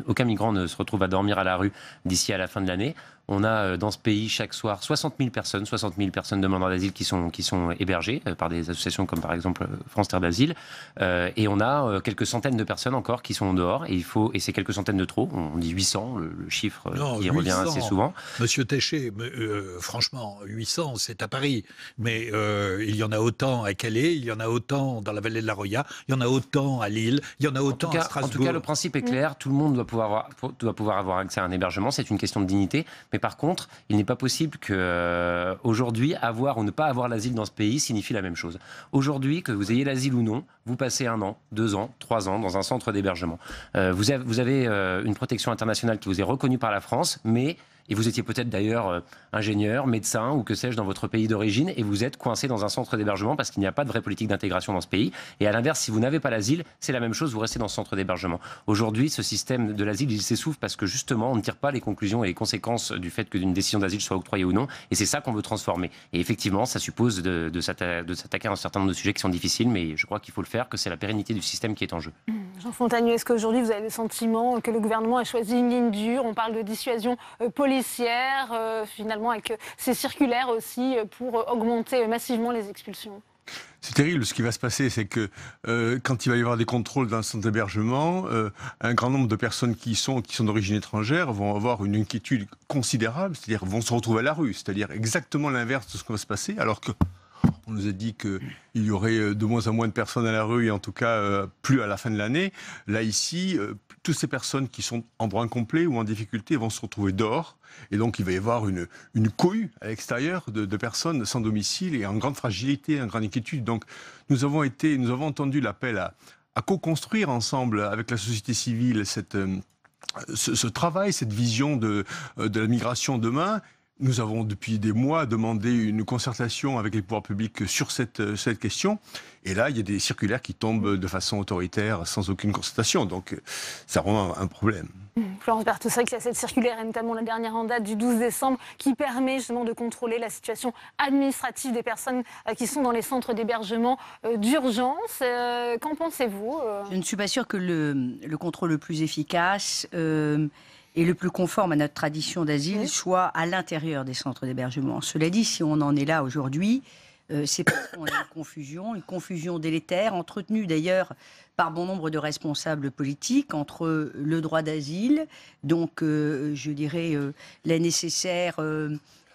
aucun migrant ne se retrouve à dormir à la rue d'ici à la fin de l'année. On a dans ce pays chaque soir 60 000 personnes demandeurs d'asile qui sont hébergées par des associations comme par exemple France Terre d'Asile. Et on a quelques centaines de personnes encore qui sont dehors. Et c'est quelques centaines de trop. On dit 800, le chiffre qui revient assez souvent. Monsieur Taché, franchement, 800, c'est à Paris. Mais il y en a autant à Calais, il y en a autant dans la vallée de la Roya, il y en a autant à Lille, il y en a autant à Strasbourg. En tout cas, le principe est clair. Tout le monde doit pouvoir avoir accès à un hébergement. C'est une question de dignité. Mais par contre, il n'est pas possible qu'aujourd'hui, avoir ou ne pas avoir l'asile dans ce pays signifie la même chose. Aujourd'hui, que vous ayez l'asile ou non, vous passez 1 an, 2 ans, 3 ans dans un centre d'hébergement. Vous avez une protection internationale qui vous est reconnue par la France, mais... Et vous étiez peut-être d'ailleurs ingénieur, médecin ou que sais-je dans votre pays d'origine et vous êtes coincé dans un centre d'hébergement parce qu'il n'y a pas de vraie politique d'intégration dans ce pays. Et à l'inverse, si vous n'avez pas l'asile, c'est la même chose, vous restez dans ce centre d'hébergement. Aujourd'hui, ce système de l'asile, il s'essouffle parce que justement, on ne tire pas les conclusions et les conséquences du fait qu'une décision d'asile soit octroyée ou non. Et c'est ça qu'on veut transformer. Et effectivement, ça suppose de s'attaquer à un certain nombre de sujets qui sont difficiles, mais je crois qu'il faut le faire, que c'est la pérennité du système qui est en jeu. Jean Fontagnier, est-ce qu'aujourd'hui vous avez le sentiment que le gouvernement a choisi une ligne dure? On parle de dissuasion policière, finalement avec ces circulaires aussi pour augmenter massivement les expulsions. C'est terrible. Ce qui va se passer, c'est que quand il va y avoir des contrôles dans le centre d'hébergement, un grand nombre de personnes qui sont d'origine étrangère vont avoir une inquiétude considérable, c'est-à-dire vont se retrouver à la rue, c'est-à-dire exactement l'inverse de ce qui va se passer, alors que on nous a dit qu'il y aurait de moins en moins de personnes à la rue, et en tout cas plus à la fin de l'année. Là, ici, toutes ces personnes qui sont en droit incomplet ou en difficulté vont se retrouver dehors. Et donc, il va y avoir une cohue à l'extérieur de personnes sans domicile et en grande fragilité, en grande inquiétude. Donc, nous avons entendu l'appel à co-construire ensemble avec la société civile ce travail, cette vision de la migration demain. Nous avons depuis des mois demandé une concertation avec les pouvoirs publics sur cette question. Et là, il y a des circulaires qui tombent de façon autoritaire sans aucune concertation. Donc, ça rend un problème. Florence Bertoussac, il y a cette circulaire, et notamment la dernière en date du 12 décembre, qui permet justement de contrôler la situation administrative des personnes qui sont dans les centres d'hébergement d'urgence. Qu'en pensez-vous Je ne suis pas sûre que le contrôle le plus efficace et le plus conforme à notre tradition d'asile soit à l'intérieur des centres d'hébergement. Cela dit, si on en est là aujourd'hui, c'est parce qu'on a une confusion délétère, entretenue d'ailleurs par bon nombre de responsables politiques, entre le droit d'asile, donc je dirais la nécessaire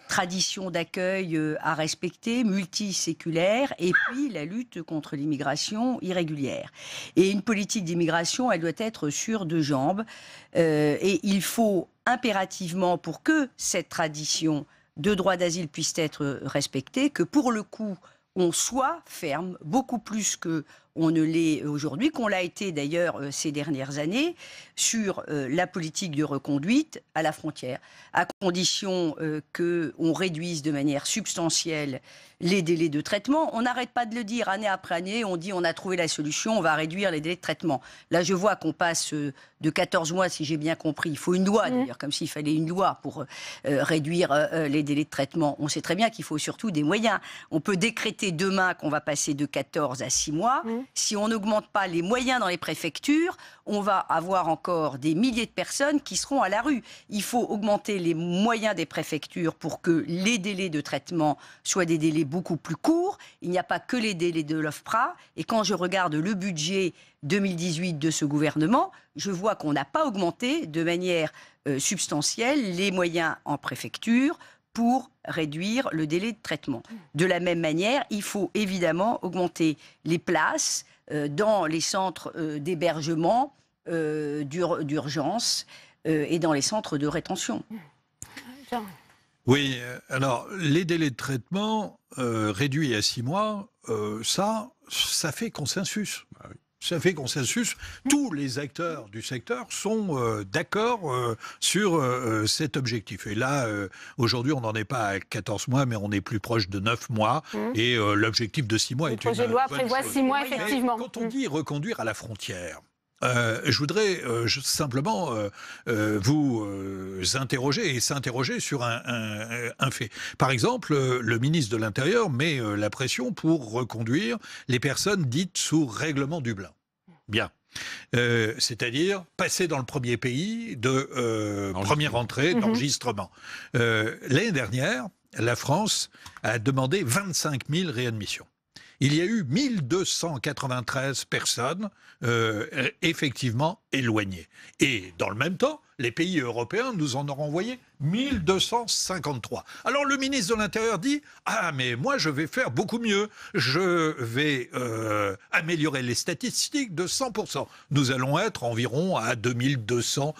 tradition d'accueil à respecter, multiséculaire, et puis la lutte contre l'immigration irrégulière. Et une politique d'immigration, elle doit être sur 2 jambes. Et il faut impérativement, pour que cette tradition de droit d'asile puisse être respectée, que pour le coup, on soit ferme, beaucoup plus qu'on ne l'est aujourd'hui, qu'on l'a été d'ailleurs ces dernières années, sur la politique de reconduite à la frontière, à condition qu'on réduise de manière substantielle les délais de traitement. On n'arrête pas de le dire année après année, on dit on a trouvé la solution, on va réduire les délais de traitement. Là, je vois qu'on passe de 14 mois, si j'ai bien compris. Il faut une loi, d'ailleurs, comme s'il fallait une loi pour réduire les délais de traitement. On sait très bien qu'il faut surtout des moyens. On peut décréter demain qu'on va passer de 14 à 6 mois. Si on n'augmente pas les moyens dans les préfectures, on va avoir encore des milliers de personnes qui seront à la rue. Il faut augmenter les moyens des préfectures pour que les délais de traitement soient des délais beaucoup plus courts. Il n'y a pas que les délais de l'OFPRA. Et quand je regarde le budget 2018 de ce gouvernement, je vois qu'on n'a pas augmenté de manière substantielle les moyens en préfecture pour réduire le délai de traitement. De la même manière, il faut évidemment augmenter les places dans les centres d'hébergement d'urgence et dans les centres de rétention. Oui, alors les délais de traitement réduits à 6 mois, ça fait consensus. Ça fait consensus. Tous les acteurs du secteur sont d'accord sur cet objectif. Et là, aujourd'hui, on n'en est pas à 14 mois, mais on est plus proche de 9 mois. Et l'objectif de 6 mois est une bonne chose. Le projet de loi prévoit 6 mois, effectivement. Mais quand on dit reconduire à la frontière, je voudrais simplement vous interroger et s'interroger sur un fait. Par exemple, le ministre de l'Intérieur met la pression pour reconduire les personnes dites sous règlement Dublin. Bien. C'est-à-dire passer dans le premier pays de première entrée d'enregistrement. L'année dernière, la France a demandé 25 000 réadmissions. Il y a eu 1293 personnes effectivement éloignées. Et dans le même temps, les pays européens nous en ont renvoyé 1253. Alors le ministre de l'Intérieur dit « Ah, mais moi je vais faire beaucoup mieux. Je vais améliorer les statistiques de 100%. Nous allons être environ à 2200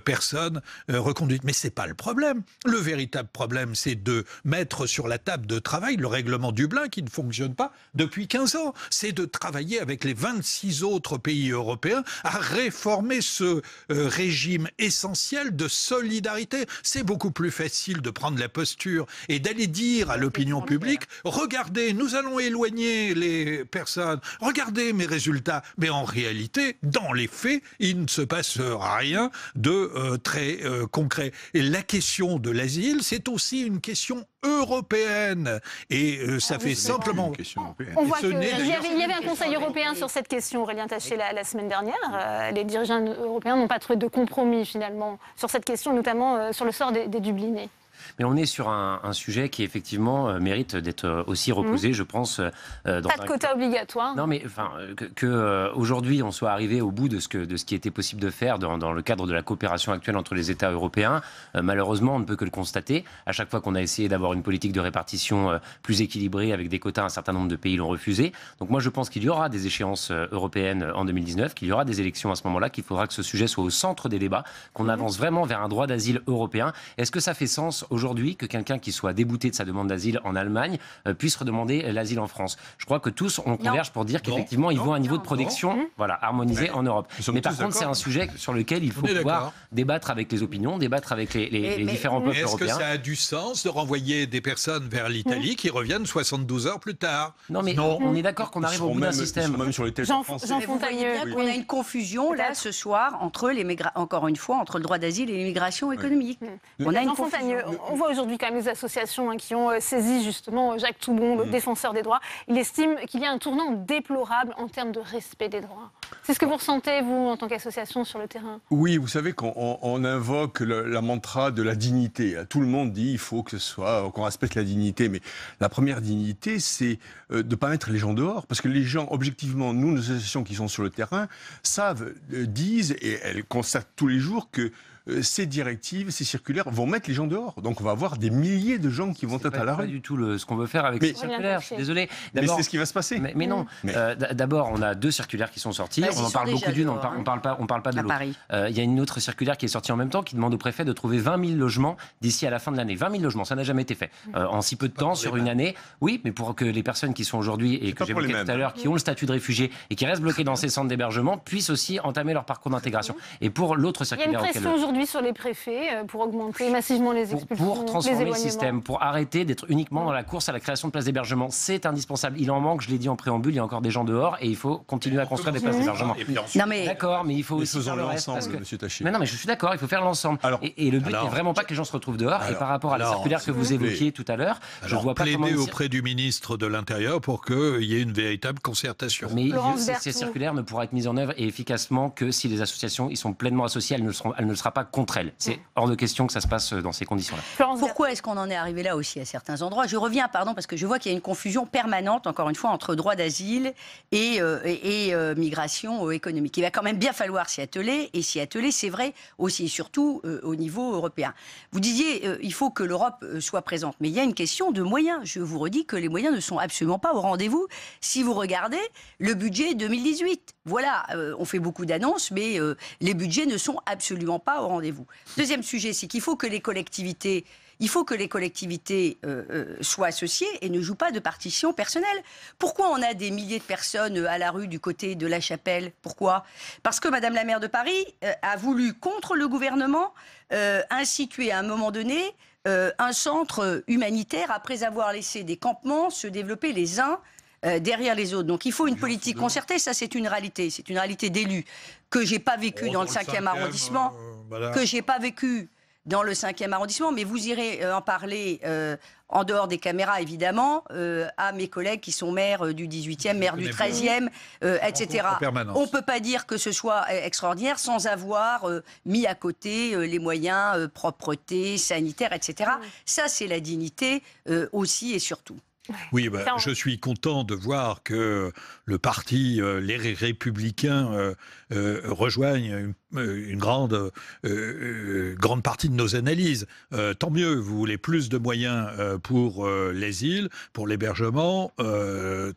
personnes reconduites. » Mais ce n'est pas le problème. Le véritable problème, c'est de mettre sur la table de travail le règlement Dublin qui ne fonctionne pas depuis 15 ans. C'est de travailler avec les 26 autres pays européens à réformer ce régime essentiel de solidarité. C'est beaucoup plus facile de prendre la posture et d'aller dire à l'opinion publique « Regardez, nous allons éloigner les personnes. Regardez mes résultats. » Mais en réalité, dans les faits, il ne se passe rien de très concret. Et la question de l'asile, c'est aussi une question européenne. Et ça fait simplement... On voit qu'il y avait un Conseil européen sur cette question, Aurélien Taché, la semaine dernière. Les dirigeants européens n'ont pas trouvé de compromis, finalement, sur cette question, notamment sur le sort des Dublinés. Mais on est sur un sujet qui, effectivement, mérite d'être aussi reposé, je pense. Pas de quota obligatoire. Non, mais aujourd'hui, on soit arrivé au bout de ce qui était possible de faire dans le cadre de la coopération actuelle entre les États européens. Malheureusement, on ne peut que le constater. À chaque fois qu'on a essayé d'avoir une politique de répartition plus équilibrée avec des quotas, un certain nombre de pays l'ont refusé. Donc moi, je pense qu'il y aura des échéances européennes en 2019, qu'il y aura des élections à ce moment-là, qu'il faudra que ce sujet soit au centre des débats, qu'on avance vraiment vers un droit d'asile européen. Est-ce que ça fait sens aujourd'hui que quelqu'un qui soit débouté de sa demande d'asile en Allemagne puisse redemander l'asile en France? Je crois que tous on converge pour dire qu'effectivement ils vont à un niveau de protection harmonisé en Europe. Mais par contre c'est un sujet sur lequel il faut pouvoir débattre avec les opinions, débattre avec les différents peuples européens. Est-ce que ça a du sens de renvoyer des personnes vers l'Italie qui reviennent 72 heures plus tard? Non mais on est d'accord qu'on arrive au bout d'un système. Même sur les Jean Fontanier, on a une confusion là ce soir entre encore une fois entre le droit d'asile et l'immigration économique. On a une confusion. On voit aujourd'hui quand même les associations qui ont saisi justement Jacques Toubon, le défenseur des droits. Il estime qu'il y a un tournant déplorable en termes de respect des droits. C'est ce que vous ressentez, vous, en tant qu'association sur le terrain? Oui, vous savez qu'on invoque la mantra de la dignité. Tout le monde dit il faut qu'on respecte la dignité. Mais la première dignité, c'est de ne pas mettre les gens dehors. Parce que les gens, objectivement, nous, nos associations qui sont sur le terrain, disent, et elles constatent tous les jours que ces directives, ces circulaires vont mettre les gens dehors. Donc on va avoir des milliers de gens qui vont être à la rue. C'est pas du tout ce qu'on veut faire avec ces circulaires, je suis désolé. Mais c'est ce qui va se passer. Mais non. D'abord, on a 2 circulaires qui sont sorties. On en parle beaucoup d'une, on parle pas de l'autre. Il y a une autre circulaire qui est sortie en même temps qui demande au préfet de trouver 20 000 logements d'ici à la fin de l'année. 20 000 logements, ça n'a jamais été fait. En si peu de temps, sur une année. Oui, mais pour que les personnes qui sont aujourd'hui, et que j'évoquais tout à l'heure, qui ont le statut de réfugié et qui restent bloquées dans ces centres d'hébergement, puissent aussi entamer leur parcours d'intégration. Et pour l'autre circulaire... Il y a une pression aujourd'hui sur les préfets pour augmenter massivement les expulsions, pour transformer le système, pour arrêter d'être uniquement dans la course à la création de places d'hébergement. C'est indispensable. Il en manque, je l'ai dit en préambule, il y a encore des gens dehors et il faut continuer à construire des places d'hébergement. D'accord, mais il faut aussi faire le reste. Mais non, mais je suis d'accord, il faut faire l'ensemble. Et le but n'est vraiment pas que les gens se retrouvent dehors. Et par rapport à la circulaire que vous évoquiez tout à l'heure, je vois pas comment... plaider auprès du ministre de l'Intérieur pour qu'il y ait une véritable concertation. Mais ces circulaires ne pourront être mises en œuvre et efficacement que si les associations y sont pleinement associées, elle ne sera pas contre elles. C'est hors de question que ça se passe dans ces conditions-là. Pourquoi est-ce qu'on en est arrivé là aussi à certains endroits? Je reviens, parce que je vois qu'il y a une confusion permanente, encore une fois, entre droit d'asile et migration économique. Il va quand même bien falloir s'y atteler, et s'y atteler, c'est vrai, aussi et surtout au niveau européen. Vous disiez, il faut que l'Europe soit présente, mais il y a une question de moyens. Je vous redis que les moyens ne sont absolument pas au rendez-vous. Si vous regardez le budget 2018, voilà, on fait beaucoup d'annonces, mais les budgets ne sont absolument pas au rendez-vous. Deuxième sujet, c'est qu'il faut que les collectivités Il faut que les collectivités soient associées et ne jouent pas de partition personnelle. Pourquoi on a des milliers de personnes à la rue du côté de la Chapelle? Pourquoi? Parce que Madame la maire de Paris a voulu, contre le gouvernement, instituer à un moment donné un centre humanitaire après avoir laissé des campements se développer les uns derrière les autres. Donc il faut une politique concertée, ça c'est une réalité d'élus que j'ai pas vécu dans le 5e arrondissement, que j'ai pas vécu dans le 5e arrondissement, mais vous irez en parler en dehors des caméras, évidemment, à mes collègues qui sont maires du 18e, maires du 13e, etc. On ne peut pas dire que ce soit extraordinaire sans avoir mis à côté les moyens propreté, sanitaire, etc. Ça, c'est la dignité aussi et surtout. Oui, je suis content de voir que le parti Les Républicains rejoignent une grande partie de nos analyses. Tant mieux, vous voulez plus de moyens pour les îles, pour l'hébergement,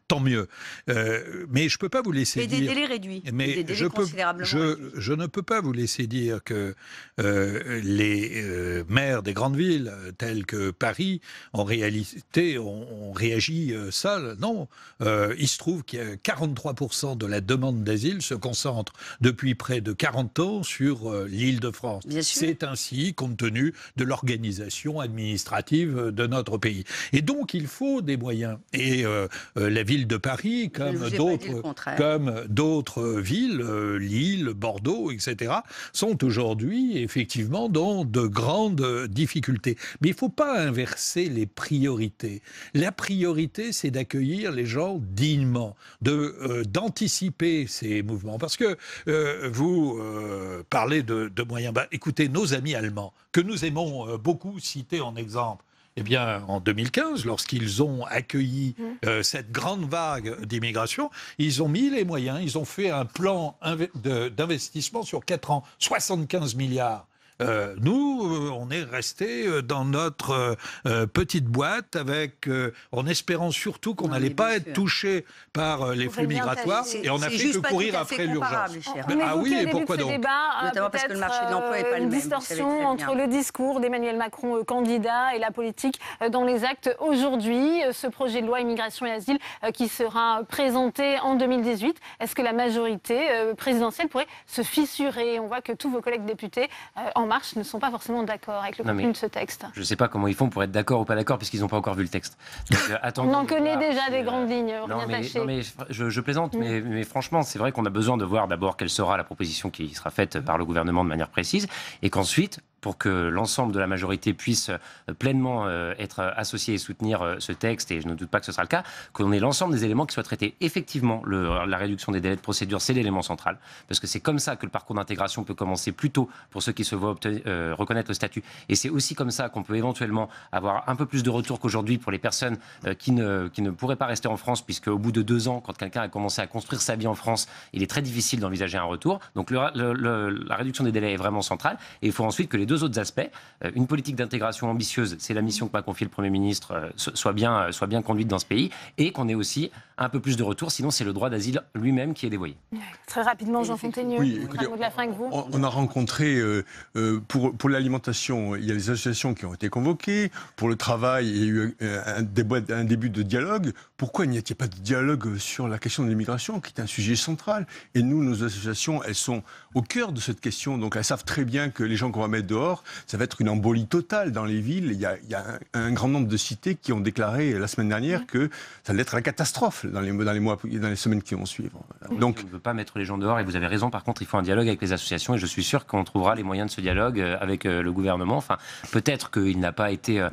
tant mieux. Mais je ne peux pas vous laisser dire... Et des délais réduits, des délais considérablement réduits. Je ne peux pas vous laisser dire que les maires des grandes villes, telles que Paris, en réalité, ont réagi seuls. Non, il se trouve qu'il y a 43% de la demande d'asile se concentre depuis près de 40 ans sur l'Île-de-France. C'est ainsi compte tenu de l'organisation administrative de notre pays. Et donc il faut des moyens. Et la ville de Paris, comme d'autres villes, Lille, Bordeaux, etc., sont aujourd'hui effectivement dans de grandes difficultés. Mais il ne faut pas inverser les priorités. La priorité, c'est d'accueillir les gens dignement, d'anticiper ces mouvements. Parce que vous parlez de moyens. Écoutez, nos amis allemands, que nous aimons beaucoup citer en exemple, eh bien, en 2015, lorsqu'ils ont accueilli cette grande vague d'immigration, ils ont mis les moyens, ils ont fait un plan d'investissement sur 4 ans, 75 milliards. Nous, on est resté dans notre petite boîte en espérant surtout qu'on n'allait pas être touché par les flux migratoires et on a fait que courir après l'urgence. Ah oui, et pourquoi donc? Notamment parce que le marché de l'emploi n'est pas le même. Une distorsion entre le discours d'Emmanuel Macron, candidat, et la politique dans les actes aujourd'hui. Ce projet de loi immigration et asile qui sera présenté en 2018. Est-ce que la majorité présidentielle pourrait se fissurer? On voit que tous vos collègues députés En Marche ne sont pas forcément d'accord avec le contenu de ce texte. Je ne sais pas comment ils font pour être d'accord ou pas d'accord, puisqu'ils n'ont pas encore vu le texte. Donc, on en connaît déjà des grandes lignes. Non, mais je plaisante, mais franchement, c'est vrai qu'on a besoin de voir d'abord quelle sera la proposition qui sera faite par le gouvernement de manière précise, et qu'ensuite, pour que l'ensemble de la majorité puisse pleinement être associé et soutenir ce texte, et je ne doute pas que ce sera le cas, qu'on ait l'ensemble des éléments qui soient traités. Effectivement, la réduction des délais de procédure, c'est l'élément central, parce que c'est comme ça que le parcours d'intégration peut commencer plus tôt pour ceux qui se voient reconnaître le statut. Et c'est aussi comme ça qu'on peut éventuellement avoir un peu plus de retour qu'aujourd'hui pour les personnes qui ne pourraient pas rester en France, puisque au bout de 2 ans, quand quelqu'un a commencé à construire sa vie en France, il est très difficile d'envisager un retour. Donc la réduction des délais est vraiment centrale, et il faut ensuite que les 2 autres aspects, une politique d'intégration ambitieuse, c'est la mission que m'a confiée le Premier ministre, soit bien conduite dans ce pays, et qu'on ait aussi un peu plus de retour, sinon c'est le droit d'asile lui-même qui est dévoyé. Très rapidement, Jean Fontaigneux, un mot de la fin avec vous. On a rencontré, pour l'alimentation, il y a les associations qui ont été convoquées, pour le travail, il y a eu un début de dialogue. Pourquoi n'y a-t-il pas de dialogue sur la question de l'immigration, qui est un sujet central? Et nous, nos associations, elles sont au cœur de cette question, donc elles savent très bien que les gens qu'on va mettre dehors, ça va être une embolie totale dans les villes. Il y a un grand nombre de cités qui ont déclaré la semaine dernière que ça allait être la catastrophe dans les mois, dans les semaines qui vont suivre. Donc, on ne veut pas mettre les gens dehors, et vous avez raison. Par contre, il faut un dialogue avec les associations, et je suis sûr qu'on trouvera les moyens de ce dialogue avec le gouvernement. Enfin, peut-être qu'il n'a pas été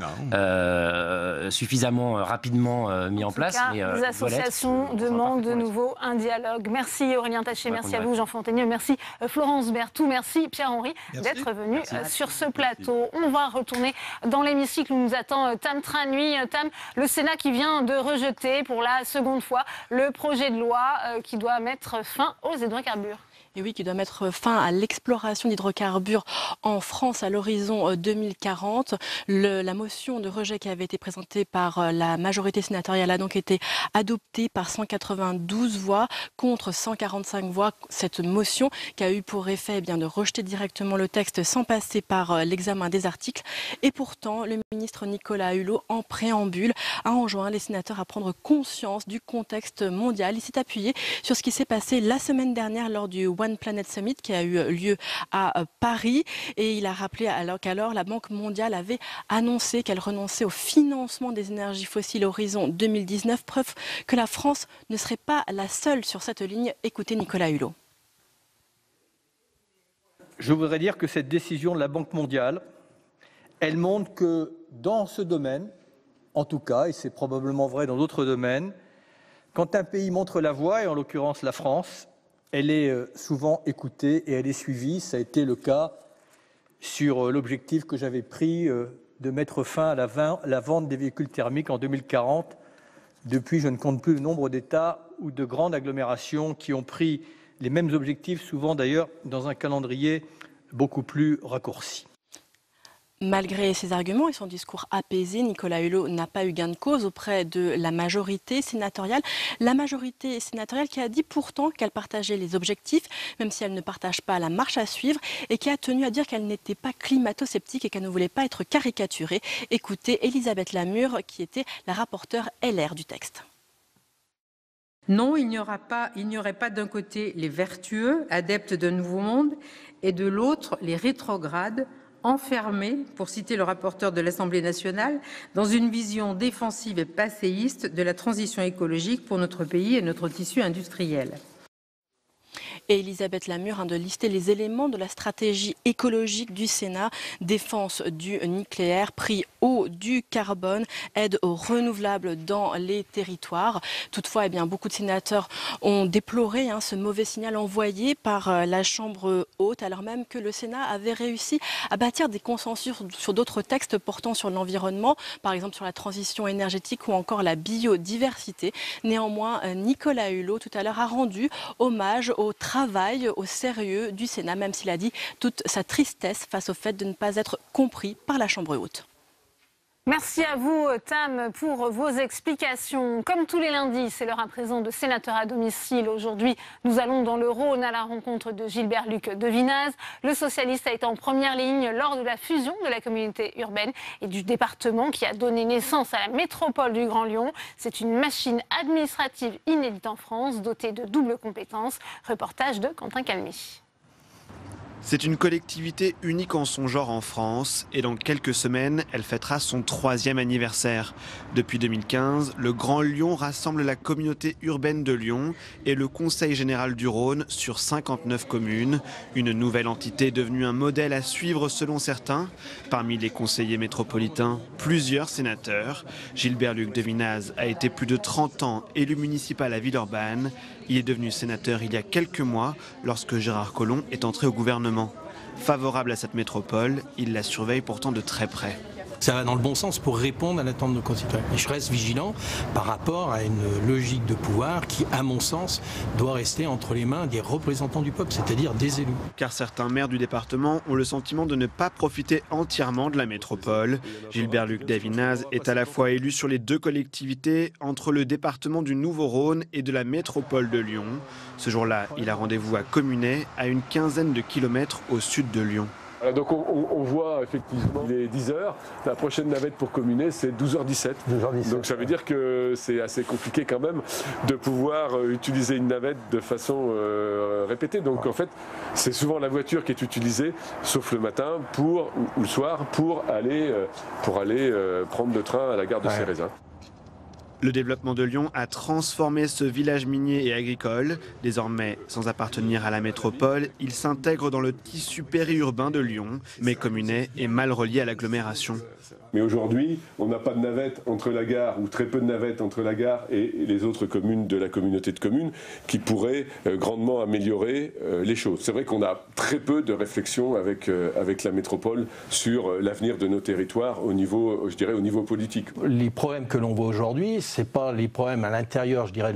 suffisamment rapidement mis en place. Mais les associations demandent de nouveau un dialogue. Merci Aurélien Taché, merci à vous Jean Fontaigneux, merci Florence Berthoud, merci Pierre-Henri d'être venu sur ce plateau. On va retourner dans l'hémicycle où nous attend Tam Tranui. Tam, le Sénat qui vient de rejeter pour la seconde fois le projet de loi qui doit mettre fin aux hydrocarbures. Et oui, qui doit mettre fin à l'exploration d'hydrocarbures en France à l'horizon 2040. La motion de rejet qui avait été présentée par la majorité sénatoriale a donc été adoptée par 192 voix contre 145 voix. Cette motion qui a eu pour effet de rejeter directement le texte sans passer par l'examen des articles. Et pourtant, le ministre Nicolas Hulot, en préambule, a enjoint les sénateurs à prendre conscience du contexte mondial. Il s'est appuyé sur ce qui s'est passé la semaine dernière lors du One Planet Summit qui a eu lieu à Paris. Et il a rappelé qu'alors la Banque mondiale avait annoncé qu'elle renonçait au financement des énergies fossiles à horizon 2019. Preuve que la France ne serait pas la seule sur cette ligne. Écoutez Nicolas Hulot. Je voudrais dire que cette décision de la Banque mondiale, elle montre que dans ce domaine, en tout cas, et c'est probablement vrai dans d'autres domaines, quand un pays montre la voie, et en l'occurrence la France, elle est souvent écoutée et elle est suivie. Ça a été le cas sur l'objectif que j'avais pris de mettre fin à la vente des véhicules thermiques en 2040. Depuis, je ne compte plus le nombre d'États ou de grandes agglomérations qui ont pris les mêmes objectifs, souvent d'ailleurs dans un calendrier beaucoup plus raccourci. Malgré ses arguments et son discours apaisé, Nicolas Hulot n'a pas eu gain de cause auprès de la majorité sénatoriale. La majorité sénatoriale qui a dit pourtant qu'elle partageait les objectifs, même si elle ne partage pas la marche à suivre, et qui a tenu à dire qu'elle n'était pas climato-sceptique et qu'elle ne voulait pas être caricaturée. Écoutez Elisabeth Lamure, qui était la rapporteure LR du texte. Non, il n'y aurait pas d'un côté les vertueux, adeptes d'un nouveau monde, et de l'autre les rétrogrades, enfermés, pour citer le rapporteur de l'Assemblée nationale, dans une vision défensive et passéiste de la transition écologique pour notre pays et notre tissu industriel. Et Elisabeth Lamure de lister les éléments de la stratégie écologique du Sénat, défense du nucléaire, prix haut du carbone, aide aux renouvelables dans les territoires. Toutefois, beaucoup de sénateurs ont déploré ce mauvais signal envoyé par la Chambre haute, alors même que le Sénat avait réussi à bâtir des consensus sur d'autres textes portant sur l'environnement, par exemple sur la transition énergétique ou encore la biodiversité. Néanmoins, Nicolas Hulot, tout à l'heure, a rendu hommage au travail, au sérieux du Sénat, même s'il a dit toute sa tristesse face au fait de ne pas être compris par la Chambre haute. Merci à vous, Tam, pour vos explications. Comme tous les lundis, c'est l'heure à présent de sénateur à domicile. Aujourd'hui, nous allons dans le Rhône à la rencontre de Gilbert-Luc Devinaz. Le socialiste a été en première ligne lors de la fusion de la communauté urbaine et du département qui a donné naissance à la métropole du Grand Lyon. C'est une machine administrative inédite en France, dotée de doubles compétences. Reportage de Quentin Calmy. C'est une collectivité unique en son genre en France et dans quelques semaines, elle fêtera son 3e anniversaire. Depuis 2015, le Grand Lyon rassemble la communauté urbaine de Lyon et le Conseil général du Rhône sur 59 communes. Une nouvelle entité devenue un modèle à suivre selon certains. Parmi les conseillers métropolitains, plusieurs sénateurs. Gilbert-Luc Devinaz a été plus de 30 ans élu municipal à Villeurbanne. Il est devenu sénateur il y a quelques mois lorsque Gérard Collomb est entré au gouvernement. Favorable à cette métropole, il la surveille pourtant de très près. Ça va dans le bon sens pour répondre à l'attente de nos concitoyens. Et je reste vigilant par rapport à une logique de pouvoir qui, à mon sens, doit rester entre les mains des représentants du peuple, c'est-à-dire des élus. Car certains maires du département ont le sentiment de ne pas profiter entièrement de la métropole. Gilbert-Luc Devinaz est à la fois élu sur les deux collectivités, entre le département du Nouveau-Rhône et de la métropole de Lyon. Ce jour-là, il a rendez-vous à Communet, à une quinzaine de kilomètres au sud de Lyon. Donc on voit effectivement, il est 10h, la prochaine navette pour Communet c'est 12h17. Donc ça veut dire que c'est assez compliqué quand même de pouvoir utiliser une navette de façon répétée. Donc en fait c'est souvent la voiture qui est utilisée, sauf le matin ou le soir pour aller prendre le train à la gare de Cérézin. Le développement de Lyon a transformé ce village minier et agricole. Désormais, sans appartenir à la métropole, il s'intègre dans le tissu périurbain de Lyon, mais Communet est mal relié à l'agglomération. Mais aujourd'hui, on n'a pas de navette entre la gare, ou très peu de navettes entre la gare et les autres communes de la communauté de communes, qui pourraient grandement améliorer les choses. C'est vrai qu'on a très peu de réflexion avec la métropole sur l'avenir de nos territoires au niveau, je dirais, au niveau politique. Les problèmes que l'on voit aujourd'hui, c'est pas les problèmes à l'intérieur, je dirais,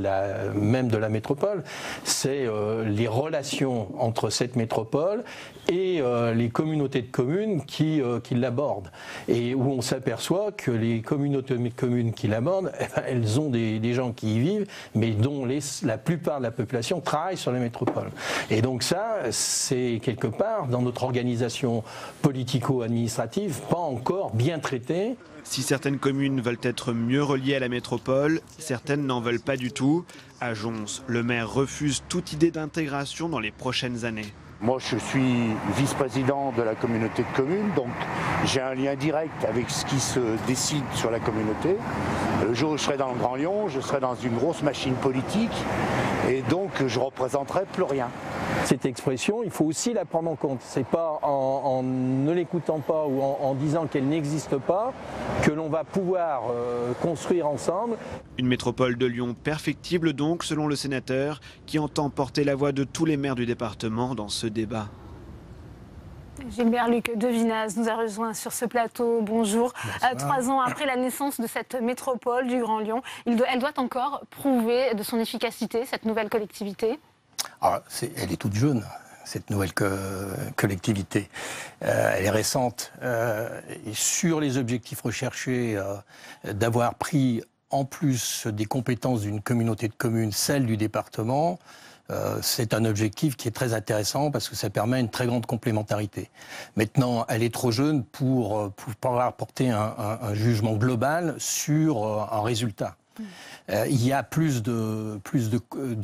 même de la métropole, c'est les relations entre cette métropole et les communautés de communes qui l'abordent. Et où on s'aperçoit que les communautés de communes qui l'abordent, elles ont des gens qui y vivent, mais dont la plupart de la population travaille sur la métropole. Et donc ça, c'est quelque part, dans notre organisation politico-administrative, pas encore bien traité. Si certaines communes veulent être mieux reliées à la métropole, certaines n'en veulent pas du tout. À Jons, le maire refuse toute idée d'intégration dans les prochaines années. Moi, je suis vice-président de la communauté de communes, donc j'ai un lien direct avec ce qui se décide sur la communauté. Le jour où je serai dans le Grand Lyon, je serai dans une grosse machine politique et donc je ne représenterai plus rien. Cette expression, il faut aussi la prendre en compte. C'est pas en ne l'écoutant pas ou en disant qu'elle n'existe pas que l'on va pouvoir construire ensemble. Une métropole de Lyon perfectible donc, selon le sénateur, qui entend porter la voix de tous les maires du département dans ce débat. Gilbert-Luc Devinaz nous a rejoint sur ce plateau. Bonjour. 3 ans après la naissance de cette métropole du Grand Lyon, elle doit encore prouver de son efficacité, cette nouvelle collectivité. Elle est toute jeune, cette nouvelle collectivité. Elle est récente. Et sur les objectifs recherchés, d'avoir pris en plus des compétences d'une communauté de communes, celle du département, c'est un objectif qui est très intéressant parce que ça permet une très grande complémentarité. Maintenant, elle est trop jeune pour pouvoir porter un jugement global sur un résultat. Il y a plus de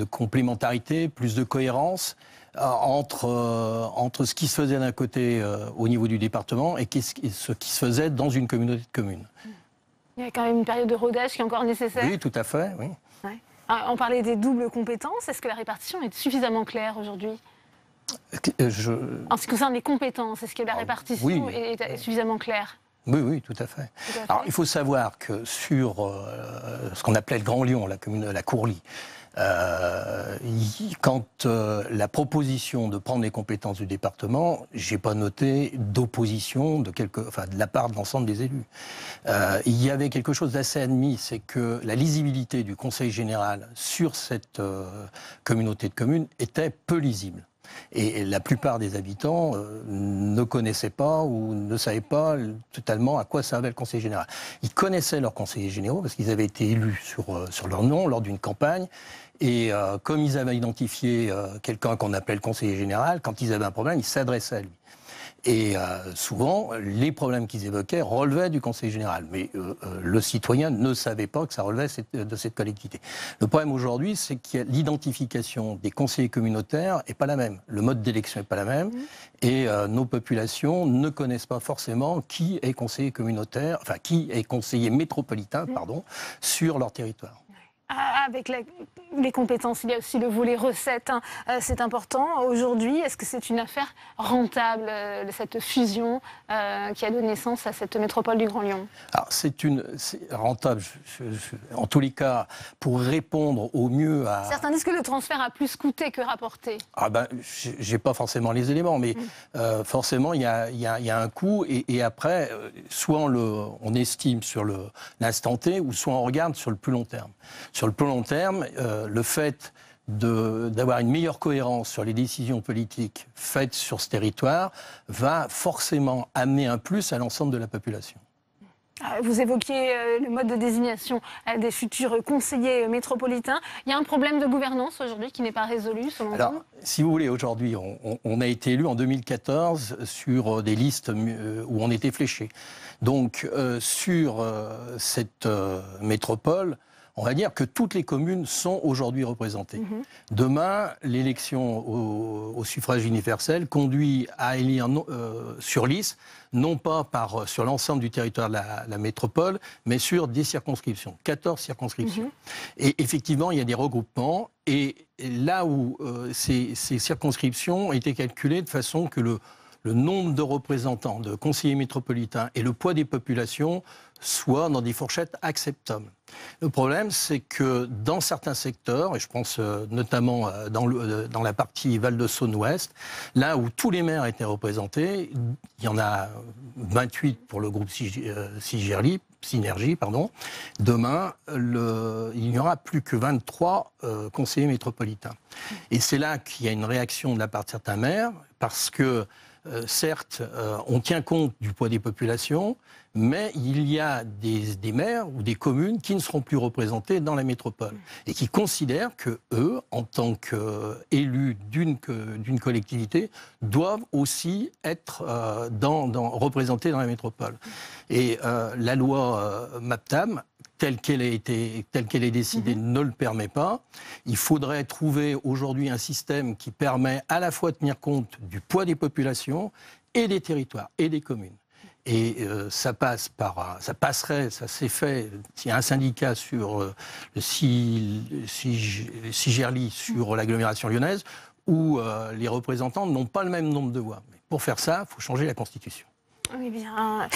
complémentarité, plus de cohérence entre ce qui se faisait d'un côté au niveau du département et ce qui se faisait dans une communauté de communes. Il y a quand même une période de rodage qui est encore nécessaire. Oui, tout à fait, oui. Ouais. On parlait des doubles compétences. Est-ce que la répartition est suffisamment claire aujourd'hui ? En ce qui concerne les compétences, est-ce que la répartition est suffisamment claire ? Oui, tout à fait. Alors, il faut savoir que sur ce qu'on appelait le Grand Lyon, la Courlie, quand la proposition de prendre les compétences du département, j'ai pas noté d'opposition de la part de l'ensemble des élus. Il y avait quelque chose d'assez admis, c'est que la lisibilité du Conseil général sur cette communauté de communes était peu lisible. Et la plupart des habitants ne connaissaient pas ou ne savaient pas totalement à quoi servait le Conseil général. Ils connaissaient leurs conseillers généraux parce qu'ils avaient été élus sur leur nom lors d'une campagne. Et comme ils avaient identifié quelqu'un qu'on appelait le conseiller général, quand ils avaient un problème, ils s'adressaient à lui. Et souvent, les problèmes qu'ils évoquaient relevaient du conseil général. Mais le citoyen ne savait pas que ça relevait de cette collectivité. Le problème aujourd'hui, c'est que l'identification des conseillers communautaires n'est pas la même. Le mode d'élection n'est pas la même. Et nos populations ne connaissent pas forcément qui est conseiller communautaire, enfin qui est conseiller métropolitain, sur leur territoire. Avec les compétences, il y a aussi le volet recettes. C'est important. Aujourd'hui, est-ce que c'est une affaire rentable, cette fusion qui a donné naissance à cette métropole du Grand Lyon ? Alors, c'est rentable, en tous les cas, pour répondre au mieux à... Certains disent que le transfert a plus coûté que rapporté. J'ai pas forcément les éléments, mais forcément, il y a un coût. Et après, soit on estime sur l'instant T, ou soit on regarde sur le plus long terme. Sur le plus long terme, le fait d'avoir une meilleure cohérence sur les décisions politiques faites sur ce territoire va forcément amener un plus à l'ensemble de la population. Vous évoquiez le mode de désignation des futurs conseillers métropolitains. Il y a un problème de gouvernance aujourd'hui qui n'est pas résolu, selon vous ? Alors, si vous voulez, aujourd'hui, on a été élu en 2014 sur des listes où on était fléché. Donc, sur cette métropole, on va dire que toutes les communes sont aujourd'hui représentées. Demain, l'élection au suffrage universel conduit à élire sur liste, non pas sur l'ensemble du territoire de la métropole, mais sur des circonscriptions, 14 circonscriptions. Et effectivement, il y a des regroupements, et là où ces circonscriptions ont été calculées de façon que le nombre de représentants, de conseillers métropolitains et le poids des populations soient dans des fourchettes acceptables. Le problème, c'est que dans certains secteurs, et je pense notamment dans la partie Val-de-Saône-Ouest, là où tous les maires étaient représentés, il y en a 28 pour le groupe Synergie, demain, il n'y aura plus que 23 conseillers métropolitains. Et c'est là qu'il y a une réaction de la part de certains maires, parce que, certes, on tient compte du poids des populations, mais il y a des maires ou des communes qui ne seront plus représentés dans la métropole et qui considèrent que eux, en tant qu'élus d'une collectivité, doivent aussi être représentés dans la métropole. Et la loi MAPTAM, telle qu'elle est décidée, ne le permet pas. Il faudrait trouver aujourd'hui un système qui permet à la fois de tenir compte du poids des populations et des territoires et des communes. Et ça s'est fait, il y a un syndicat sur le Cigerli sur l'agglomération lyonnaise, où les représentants n'ont pas le même nombre de voix. Mais pour faire ça, il faut changer la Constitution. Oui, bien.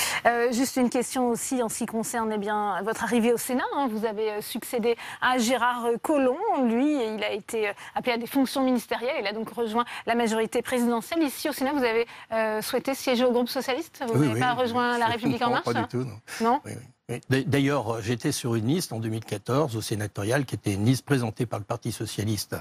Juste une question aussi en ce qui concerne votre arrivée au Sénat. Vous avez succédé à Gérard Collomb. Lui, il a été appelé à des fonctions ministérielles. Il a donc rejoint la majorité présidentielle. Ici, au Sénat, vous avez souhaité siéger au groupe socialiste. Vous n'avez pas rejoint La République En Marche? Pas du tout, non. Non. Oui. D'ailleurs, j'étais sur une liste en 2014 au sénatorial, qui était une liste présentée par le Parti socialiste,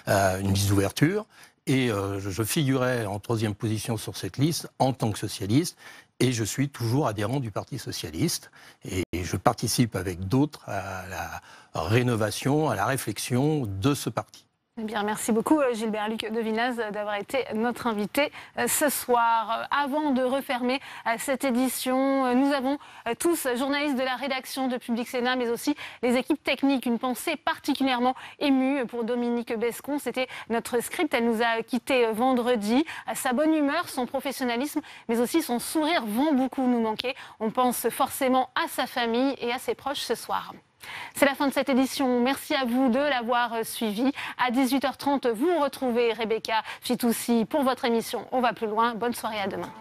une liste d'ouverture. Et je figurais en 3e position sur cette liste en tant que socialiste. Et je suis toujours adhérent du Parti socialiste. Et je participe avec d'autres à la rénovation, à la réflexion de ce parti. Eh bien, merci beaucoup Gilbert-Luc Devinaz d'avoir été notre invité ce soir. Avant de refermer cette édition, nous avons tous, journalistes de la rédaction de Public Sénat, mais aussi les équipes techniques, une pensée particulièrement émue pour Dominique Bescon. C'était notre script, elle nous a quittés vendredi. Sa bonne humeur, son professionnalisme, mais aussi son sourire vont beaucoup nous manquer. On pense forcément à sa famille et à ses proches ce soir. C'est la fin de cette édition. Merci à vous de l'avoir suivi. À 18h30, vous retrouvez Rebecca Fitoussi pour votre émission On va plus loin. Bonne soirée, à demain.